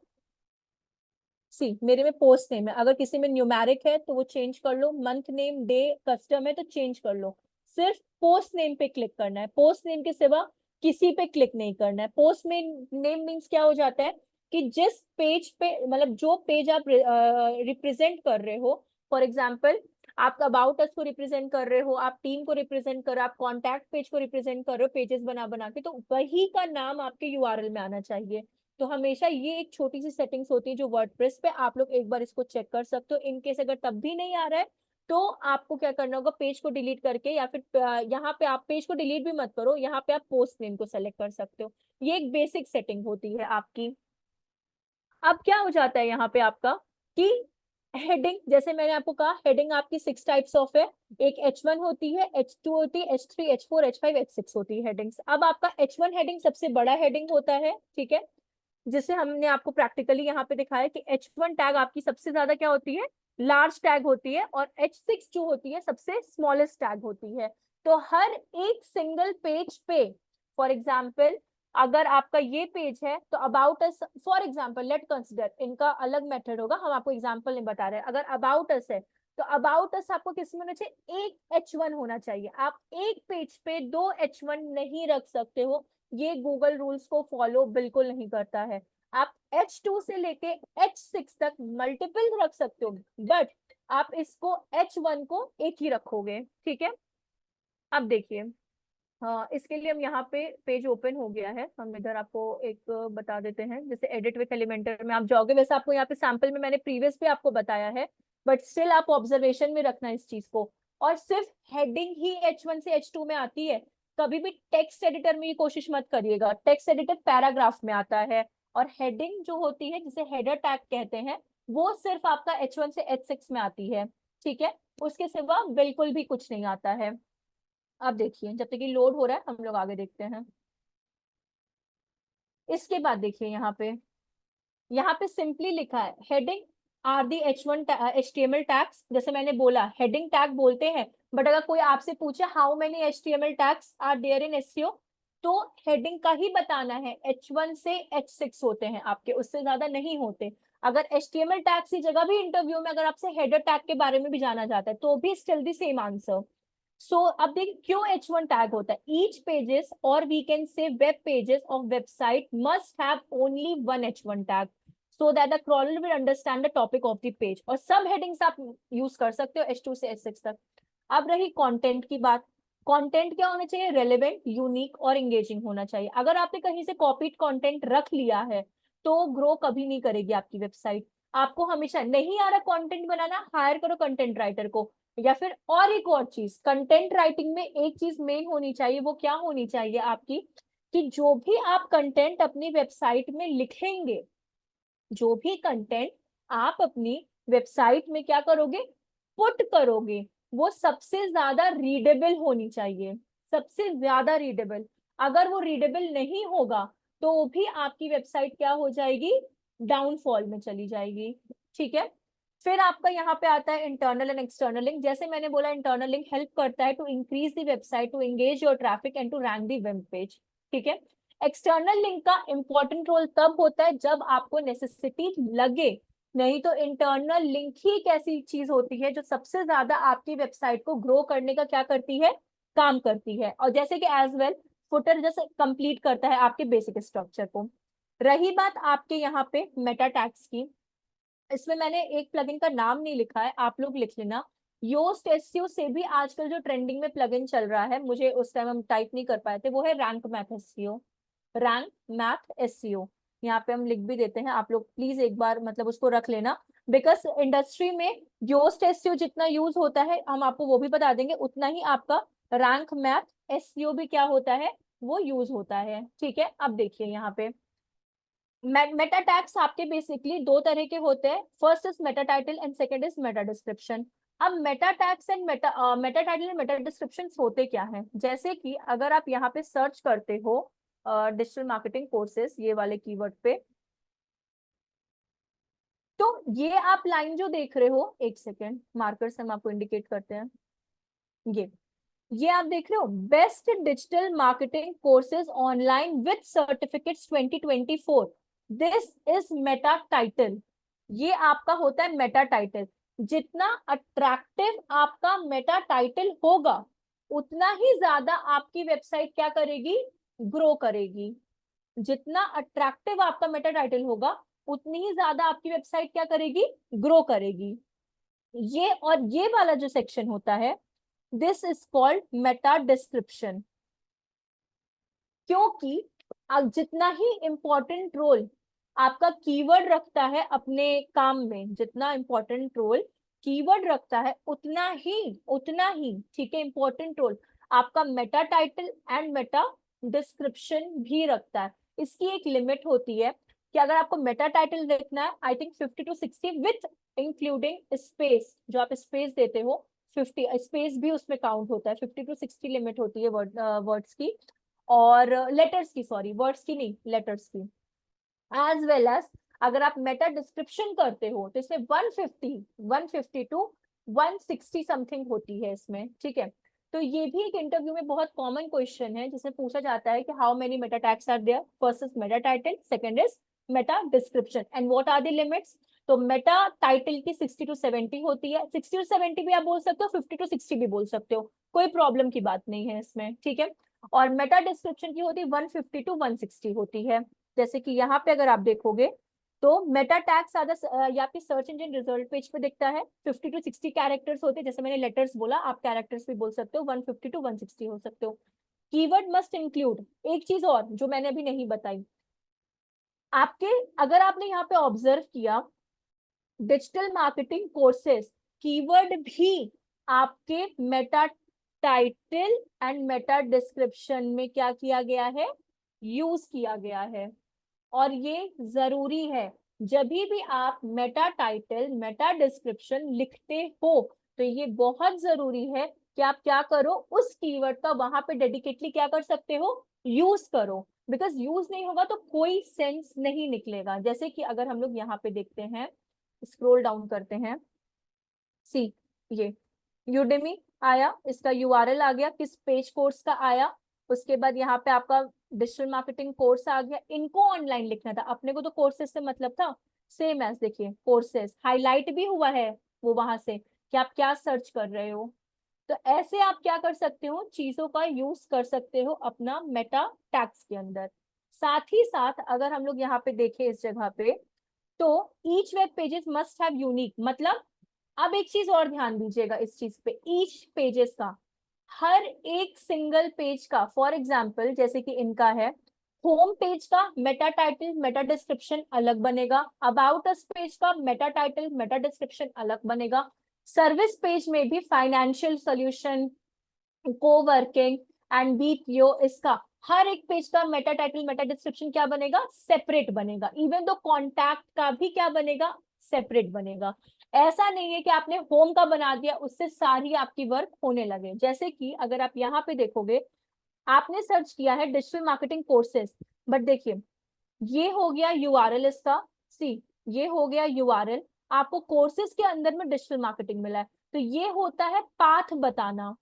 S1: सी, मेरे में पोस्ट नेम है, अगर किसी में न्यूमेरिक है तो वो चेंज कर लो, मंथ नेम, डे कस्टम है तो चेंज कर लो। सिर्फ पोस्ट नेम पे क्लिक करना है, पोस्ट नेम के सिवा किसी पे क्लिक नहीं करना है। पोस्ट नेम मीन्स क्या हो जाता है कि जिस पेज पे, मतलब जो पेज आप रिप्रेजेंट कर रहे हो, फॉर एग्जाम्पल आप अबाउट अस को रिप्रेजेंट कर रहे हो, आप टीम को रिप्रेजेंट कर रहे हो, आप कॉन्टैक्ट पेज को रिप्रेजेंट कर रहे हो, पेजेस बना बना के, तो वही का नाम आपके यूआरएल में आना चाहिए। तो हमेशा ये एक छोटी सी सेटिंग्स होती है जो वर्डप्रेस पे, आप लोग एक बार इसको चेक कर सकते हो। इनकेस अगर तब भी नहीं आ रहा है तो आपको क्या करना होगा, पेज को डिलीट करके, या फिर यहाँ पे आप पेज को डिलीट भी मत करो, यहाँ पे आप पोस्ट नेम को सेलेक्ट कर सकते हो। ये एक बेसिक सेटिंग होती है आपकी। अब क्या हो जाता है यहाँ पे आपका कि हेडिंग, जैसे मैंने आपको कहा हेडिंग आपकी 6 टाइप्स ऑफ है, एक H1 होती है, H2 होती है, H3, H4, H5, H6 होती है हेडिंग्स। अब आपका H1 हेडिंग सबसे बड़ा हेडिंग होता है, ठीक है, जिसे हमने आपको प्रैक्टिकली यहाँ पे दिखाया कि H1 टैग आपकी सबसे ज्यादा क्या होती है, लार्ज टैग होती है, और H6 जो होती है सबसे स्मॉलेस्ट टैग होती है। तो हर एक सिंगल पेज पे, फॉर एग्जाम्पल अगर आपका ये पेज है तो about us, for example let consider, इनका अलग मेथड होगा, हम आपको एग्जाम्पल नहीं बता रहे हैं। अगर अबाउट अस है तो अबाउट अस आपको किस में होना चाहिए, एक H1 होना चाहिए। आप एक पेज पे 2 H1 नहीं रख सकते हो, ये गूगल रूल्स को फॉलो बिल्कुल नहीं करता है। आप H2 से लेके H6 तक मल्टीपल रख सकते हो, बट आप इसको H1 को एक ही रखोगे, ठीक है। अब देखिए, हाँ इसके लिए हम यहाँ पे पेज ओपन हो गया है, हम इधर आपको एक बता देते हैं, जैसे एडिट विथ एलिमेंटर में आप जाओगे, वैसे आपको यहाँ पे सैंपल में मैंने प्रीवियस पे आपको बताया है, बट स्टिल आप ऑब्जर्वेशन में रखना इस चीज को। और सिर्फ हेडिंग ही H1 से H2 में आती है, कभी भी टेक्स्ट एडिटर में ये कोशिश मत करिएगा, टेक्स्ट एडिटर पैराग्राफ में आता है, और हेडिंग जो होती है जिसे हेडर टैग कहते हैं, वो सिर्फ आपका H1 से H6 में आती है, ठीक है, उसके सिवा बिल्कुल भी कुछ नहीं आता है। अब देखिए, जब तक ये लोड हो रहा है हम लोग आगे देखते हैं। इसके बाद देखिए यहाँ पे सिंपली लिखा है heading are the H1 HTML tags, जैसे मैंने बोला हेडिंग टैग बोलते हैं, बट अगर कोई आपसे पूछे how many HTML tags are there in SEO, तो हेडिंग का ही बताना है, H1 से H6 होते हैं आपके, उससे ज्यादा नहीं होते। अगर HTML टैग की जगह भी इंटरव्यू में अगर आपसे हेडर टैग के बारे में भी जाना जाता है तो भी still the same answer. So अब देखिए क्यों H1 टैग होता है, ईच पेजेस और we can say web pages of website must have only one H1 tag, so that the crawler will understand the topic of the page। और सब headings आप use कर सकते हो H2 से H6 तक। अब रही कंटेंट की बात, कंटेंट क्या होना चाहिए, रेलेवेंट, यूनिक और एंगेजिंग होना चाहिए। अगर आपने कहीं से कॉपीड कंटेंट रख लिया है तो ग्रो कभी नहीं करेगी आपकी वेबसाइट। आपको हमेशा नहीं आ रहा कंटेंट बनाना, हायर करो कंटेंट राइटर को। या फिर और एक और चीज, कंटेंट राइटिंग में एक चीज मेन होनी चाहिए, वो क्या होनी चाहिए आपकी, कि जो भी आप कंटेंट अपनी वेबसाइट में लिखेंगे, जो भी कंटेंट आप अपनी वेबसाइट में क्या करोगे, पुट करोगे, वो सबसे ज्यादा रीडेबल होनी चाहिए, सबसे ज्यादा रीडेबल। अगर वो रीडेबल नहीं होगा तो भी आपकी वेबसाइट क्या हो जाएगी, डाउनफॉल में चली जाएगी, ठीक है। फिर आपका यहाँ पे आता है इंटरनल एंड एक्सटर्नल लिंक। जैसे मैंने बोला इंटरनल लिंक हेल्प करता है to increase the website, to engage your traffic and to rank the web page, ठीक है। एक्सटर्नल लिंक का इंपॉर्टेंट रोल तब होता है जब आपको नेसेसिटी लगे, नहीं तो इंटरनल लिंक ही एक ऐसी चीज होती है जो सबसे ज्यादा आपकी वेबसाइट को ग्रो करने का क्या करती है, काम करती है। और जैसे कि एज वेल फुटर जैसे कंप्लीट करता है आपके बेसिक स्ट्रक्चर को। रही बात आपके यहाँ पे मेटा टैग्स की, इसमें मैंने एक प्लगइन का नाम नहीं लिखा है, आप लोग लिख लेना। योस्ट एसईओ से भी आजकल जो ट्रेंडिंग में प्लगइन चल रहा है, मुझे उस टाइम हम टाइप नहीं कर पाए थे, वो है rank Math SEO. Rank Math SEO यहाँ पे हम लिख भी देते हैं, आप लोग प्लीज एक बार मतलब उसको रख लेना, बिकॉज इंडस्ट्री में योस्ट एसईओ जितना यूज होता है हम आपको वो भी बता देंगे, उतना ही आपका रैंक मैथ एसईओ भी क्या होता है, वो यूज होता है। ठीक है, अब देखिए यहाँ पे मेटा टैग्स आपके बेसिकली दो तरह के होते हैं, first is meta title and second is meta description. अब meta tags and meta title and meta description होते क्या है, जैसे कि अगर आप यहाँ पे सर्च करते हो डिजिटल मार्केटिंग कोर्सेस ये वाले कीवर्ड पे, तो ये आप लाइन जो देख रहे हो, एक सेकेंड मार्कर से हम आपको इंडिकेट करते हैं, ये आप देख रहे हो best digital marketing courses online with certificates 2024, this is meta title. ये आपका होता है मेटा टाइटल। जितना अट्रैक्टिव आपका मेटा टाइटल होगा उतना ही ज्यादा आपकी वेबसाइट क्या करेगी, ग्रो करेगी। जितना अट्रैक्टिव आपका मेटा टाइटल होगा उतनी ही ज्यादा आपकी वेबसाइट क्या करेगी, ग्रो करेगी। ये और ये वाला जो सेक्शन होता है this is called Meta description, क्योंकि अब जितना ही इंपॉर्टेंट रोल आपका कीवर्ड रखता है अपने काम में, जितना इंपॉर्टेंट रोल कीवर्ड रखता है उतना ही ठीक है इंपॉर्टेंट रोल आपका Meta title and meta description भी रखता है। इसकी एक लिमिट होती है कि अगर आपको मेटा टाइटल लिखना है I think 50 to 60 with including space, जो आप स्पेस देते हो 50 स्पेस भी उसमें काउंट होता है, 50 to 60 लिमिट होती है वर्ड्स की और लेटर्स की, सॉरी वर्ड्स की नहीं लेटर्स की। एज वेल एज अगर आप मेटा डिस्क्रिप्शन करते हो तो इसमें 150 to 160 समथिंग होती है इसमें। ठीक है, तो ये भी एक इंटरव्यू में बहुत कॉमन क्वेश्चन है जिसमें पूछा जाता है कि how many meta tags are there, first is meta title, second is meta description and what are the limits. तो मेटा टाइटल की 60 to 70 होती है, 60 to 70 भी आप बोल सकते हो, 50 to 60 भी बोल सकते हो, कोई प्रॉब्लम की बात नहीं है इसमें। ठीक है, और मेटा डिस्क्रिप्शन की होती है 150 to 160 होती है। जैसे कि यहाँ पे अगर आप देखोगे तो मेटा टैग्स या आपकी सर्च इंजन रिजल्ट पेज पे दिखता है 50 to 60 कैरेक्टर्स होते हैं, जैसे मैंने लेटर्स बोला आप कैरेक्टर्स भी बोल सकते हो, 150 to 160 हो सकते हो। कीवर्ड मस्ट इंक्लूड, एक चीज और जो मैंने अभी नहीं बताई आपके, अगर आपने यहाँ पे ऑब्जर्व किया डिजिटल मार्केटिंग कोर्सेज कीवर्ड भी आपके Meta title and meta description में क्या किया गया है, यूज किया गया है। और ये जरूरी है, जब भी आप मेटा टाइटल मेटा डिस्क्रिप्शन लिखते हो तो ये बहुत जरूरी है कि आप क्या करो, उस कीवर्ड का वहां पे डेडिकेटली क्या कर सकते हो, यूज करो, बिकॉज यूज नहीं होगा तो कोई सेंस नहीं निकलेगा। जैसे कि अगर हम लोग यहाँ पे देखते हैं, स्क्रॉल डाउन करते हैं, सी ये यूडेमी आया, इसका यूआरएल आ गया, किस पेज कोर्स का आया, उसके बाद यहाँ पे आपका डिजिटल मार्केटिंग कोर्स आ गया। इनको ऑनलाइन लिखना था अपने को, तो कोर्सेज से मतलब था, सेम एज देखिए कोर्सेज हाईलाइट भी हुआ है वो वहां से कि आप क्या सर्च कर रहे हो। तो ऐसे आप क्या कर सकते हो, चीजों का यूज कर सकते हो अपना मेटा टैग्स के अंदर। साथ ही साथ अगर हम लोग यहाँ पे देखें इस जगह पे, तो each web pages must have unique, मतलब अब एक चीज और ध्यान दीजिएगा इस चीज पे, ईच पेजेस का, हर एक सिंगल पेज का, फॉर एग्जाम्पल जैसे कि इनका है होम पेज का मेटा टाइटल मेटा डिस्क्रिप्शन अलग बनेगा, अबाउट अस पेज का मेटा टाइटल मेटा डिस्क्रिप्शन अलग बनेगा, सर्विस पेज में भी financial solution, coworking and BPO, इसका हर एक पेज का मेटा टाइटल मेटा डिस्क्रिप्शन क्या बनेगा, सेपरेट बनेगा। इवन दो कॉन्टैक्ट का भी क्या बनेगा, सेपरेट बनेगा। ऐसा नहीं है कि आपने होम का बना दिया उससे सारी आपकी वर्क होने लगे। जैसे कि अगर आप यहाँ पे देखोगे, आपने सर्च किया है डिजिटल मार्केटिंग कोर्सेज, बट देखिए ये हो गया यूआरएल इसका, सी ये हो गया यूआरएल, आपको कोर्सेज के अंदर में डिजिटल मार्केटिंग मिला है, तो ये होता है पाथ बताना।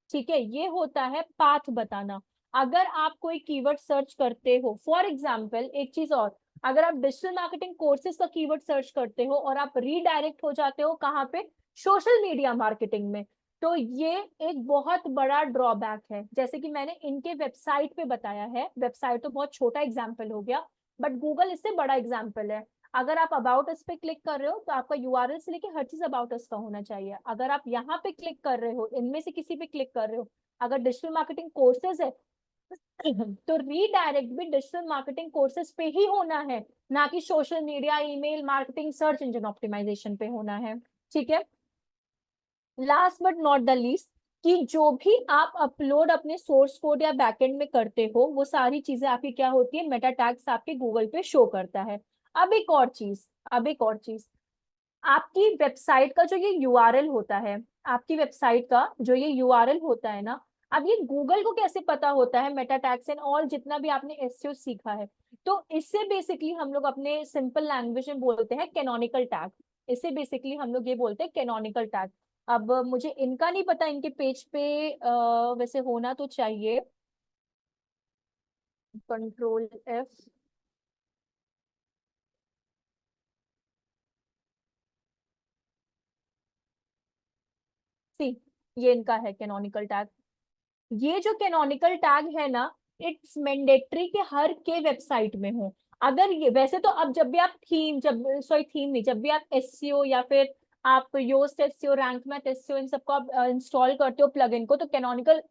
S1: ठीक है, ये होता है पाथ बताना। अगर आप कोई कीवर्ड सर्च करते हो, फॉर एग्जाम्पल एक चीज और, अगर आप डिजिटल मार्केटिंग कोर्सेज का कीवर्ड सर्च करते हो और आप रीडायरेक्ट हो जाते हो कहाँ पे, सोशल मीडिया मार्केटिंग में, तो ये एक बहुत बड़ा ड्रॉबैक है। जैसे कि मैंने इनके वेबसाइट पे बताया है, वेबसाइट तो बहुत छोटा एग्जाम्पल हो गया, बट गूगल इससे बड़ा एग्जाम्पल है। अगर आप अबाउट अस पे क्लिक कर रहे हो तो आपका यूआरएल से लेके हर चीज अबाउट अस का होना चाहिए। अगर आप यहाँ पे क्लिक कर रहे हो, इनमें से किसी पे क्लिक कर रहे हो, अगर डिजिटल मार्केटिंग कोर्सेज है तो रीडायरेक्ट भी डिजिटल मार्केटिंग कोर्सेज पे ही होना है, ना कि social media, email marketing, search engine optimisation पे होना है। ठीक है, last but not the least, कि जो भी आप अपलोड अपने सोर्स कोड या बैकएंड में करते हो वो सारी चीजें आपकी क्या होती है, मेटा टैग्स आपके गूगल पे शो करता है। अब एक और चीज, आपकी वेबसाइट का जो ये यूआरएल होता है, आपकी वेबसाइट का जो ये यूआरएल होता है ना, अब ये गूगल को कैसे पता होता है, मेटा टैग्स एंड ऑल जितना भी आपने एसईओ सीखा है, तो इससे बेसिकली हम लोग अपने सिंपल लैंग्वेज में बोलते हैं कैनोनिकल टैग। इससे बेसिकली हम लोग ये बोलते हैं कैनोनिकल टैग। अब मुझे इनका नहीं पता, इनके पेज पे वैसे होना तो चाहिए, कंट्रोल एफ, सी, ये इनका है कैनोनिकल टैग। ये जो कैनोनिकल टैग है ना, इट्स मैंडेटरी के हर के वेबसाइट में हो। अगर ये वैसे तो अब जब भी आप थीम नहीं, जब भी आप एसईओ या फिर आप Yoast SEO, Rank Math SEO, इन सबको आप इंस्टॉल करते हो प्लगइन को, तो कैनोनिकल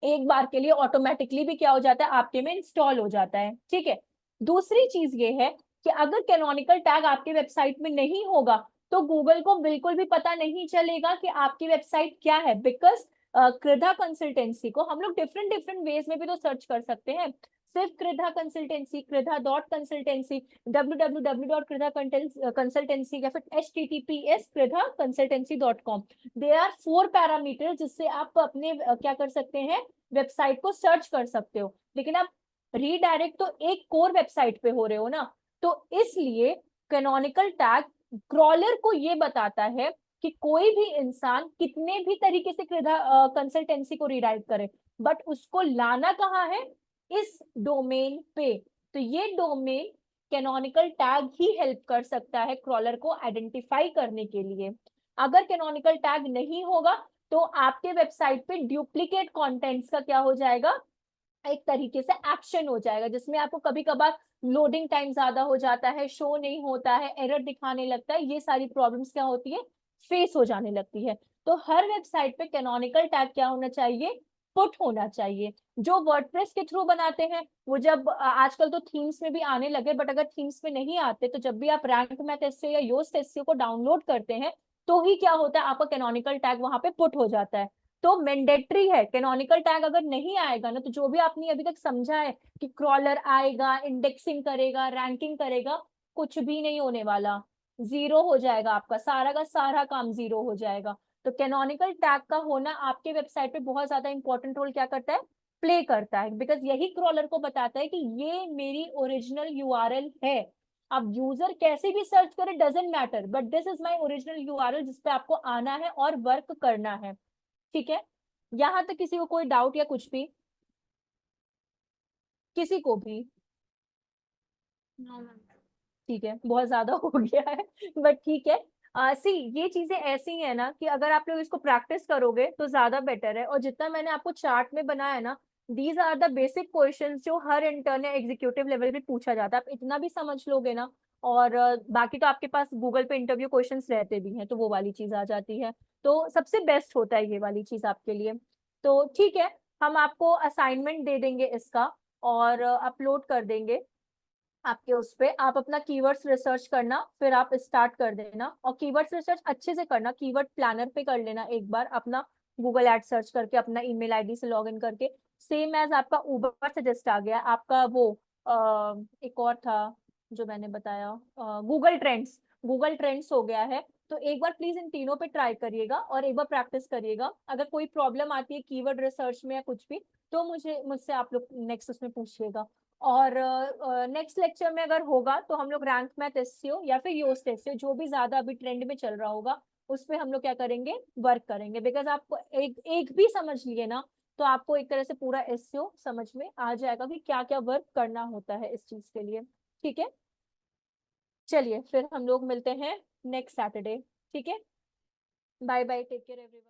S1: एक बार के लिए ऑटोमेटिकली भी क्या हो जाता है, आपके में इंस्टॉल हो जाता है। ठीक है, दूसरी चीज ये है कि अगर कैनोनिकल टैग आपके वेबसाइट में नहीं होगा तो गूगल को बिल्कुल भी पता नहीं चलेगा कि आपकी वेबसाइट क्या है। बिकॉज कृधा कंसल्टेंसी को हम लोग डिफरेंट डिफरेंट वेज में भी तो सर्च कर सकते हैं, सिर्फ कृधा कंसल्टेंसी, कृधा डॉट कंसल्टेंसी, www.kridha-consultancy या फिर https://kridha-consultancy.com, देयर आर 4 पैरामीटर जिससे आप अपने क्या कर सकते हैं, वेबसाइट को सर्च कर सकते हो। लेकिन आप रीडायरेक्ट तो एक कोर वेबसाइट पे हो रहे हो ना, तो इसलिए कैनोनिकल टैग क्रॉलर को ये बताता है कि कोई भी इंसान कितने भी तरीके से कृधा कंसल्टेंसी को रीडायरेक्ट करे, बट उसको लाना कहाँ है, इस डोमेन पे। तो ये डोमेन कैनोनिकल टैग ही हेल्प कर सकता है क्रॉलर को आइडेंटिफाई करने के लिए। अगर कैनोनिकल टैग नहीं होगा तो आपके वेबसाइट पे डुप्लीकेट कंटेंट्स का क्या हो जाएगा, एक तरीके से एक्शन हो जाएगा, जिसमें आपको कभी कभार लोडिंग टाइम ज्यादा हो जाता है, शो नहीं होता है, एरर दिखाने लगता है, ये सारी प्रॉब्लम्स क्या होती है, फेस हो जाने लगती है। तो हर वेबसाइट पे कैनोनिकल टैग क्या होना चाहिए, पुट होना चाहिए। जो वर्डप्रेस के थ्रू बनाते हैं वो जब आजकल तो थीम्स में भी आने लगे, बट अगर थीम्स में नहीं आते तो जब भी आप रैंक मैथ एसईओ या योस्ट एसईओ को डाउनलोड करते हैं तो ही क्या होता है, आपका कैनोनिकल टैग वहां पे पुट हो जाता है। तो मैंडेटरी है, कैनोनिकल टैग अगर नहीं आएगा ना, तो जो भी आपने अभी तक समझा है कि क्रॉलर आएगा, इंडेक्सिंग करेगा, रैंकिंग करेगा, कुछ भी नहीं होने वाला, जीरो हो जाएगा, आपका सारा का सारा काम जीरो हो जाएगा। तो कैनोनिकल टैग का होना आपके वेबसाइट पे बहुत ज्यादा इंपॉर्टेंट रोल क्या करता है, प्ले करता है, बिकॉज यही क्रॉलर को बताता है कि ये मेरी ओरिजिनल यूआरएल है। अब यूजर कैसे भी सर्च करे doesn't matter, but this is my original URL जिसपे आपको आना है और वर्क करना है। ठीक है, यहां तक किसी को कोई डाउट या कुछ भी, किसी को भी?
S4: No ma'am.
S1: ठीक है, बहुत ज्यादा हो गया है, बट ठीक है। सी, ये चीजें ऐसी है ना कि अगर आप लोग इसको प्रैक्टिस करोगे तो ज्यादा बेटर है। और जितना मैंने आपको चार्ट में बनाया है ना, these are the basic questions जो हर इंटर्न या एग्जीक्यूटिव लेवल पे पूछा जाता है। आप इतना भी समझ लोगे ना, और बाकी तो आपके पास गूगल पे इंटरव्यू क्वेश्चंस रहते भी हैं, तो वो वाली चीज आ जाती है। तो सबसे बेस्ट होता है ये वाली चीज आपके लिए। तो ठीक है, हम आपको असाइनमेंट दे देंगे इसका और अपलोड कर देंगे आपके उस पे। आप अपना कीवर्ड्स रिसर्च करना, फिर आप स्टार्ट कर देना, और कीवर्ड्स रिसर्च अच्छे से करना, कीवर्ड प्लानर पे कर लेना एक बार अपना, गूगल एड सर्च करके अपना ईमेल आईडी से लॉगिन करके। सेम एज आपका ऊबर सजेस्ट आ गया, आपका वो एक और था जो मैंने बताया, गूगल ट्रेंड्स हो गया है। तो एक बार प्लीज इन तीनों पे ट्राई करिएगा और एक बार प्रैक्टिस करिएगा। अगर कोई प्रॉब्लम आती है कीवर्ड रिसर्च में या कुछ भी, तो मुझसे आप लोग नेक्स्ट उसमें पूछिएगा। और नेक्स्ट लेक्चर में अगर होगा तो हम लोग रैंक मैथ एसईओ या फिर योस्ट एसईओ, जो भी ज्यादा अभी ट्रेंड में चल रहा होगा, उस पे हम लोग क्या करेंगे, वर्क करेंगे। बिकॉज आपको एक भी समझ लिए ना तो आपको एक तरह से पूरा एसईओ समझ में आ जाएगा कि क्या क्या वर्क करना होता है इस चीज के लिए। ठीक है, चलिए फिर हम लोग मिलते हैं नेक्स्ट सैटरडे। ठीक है, bye bye, take care everyone.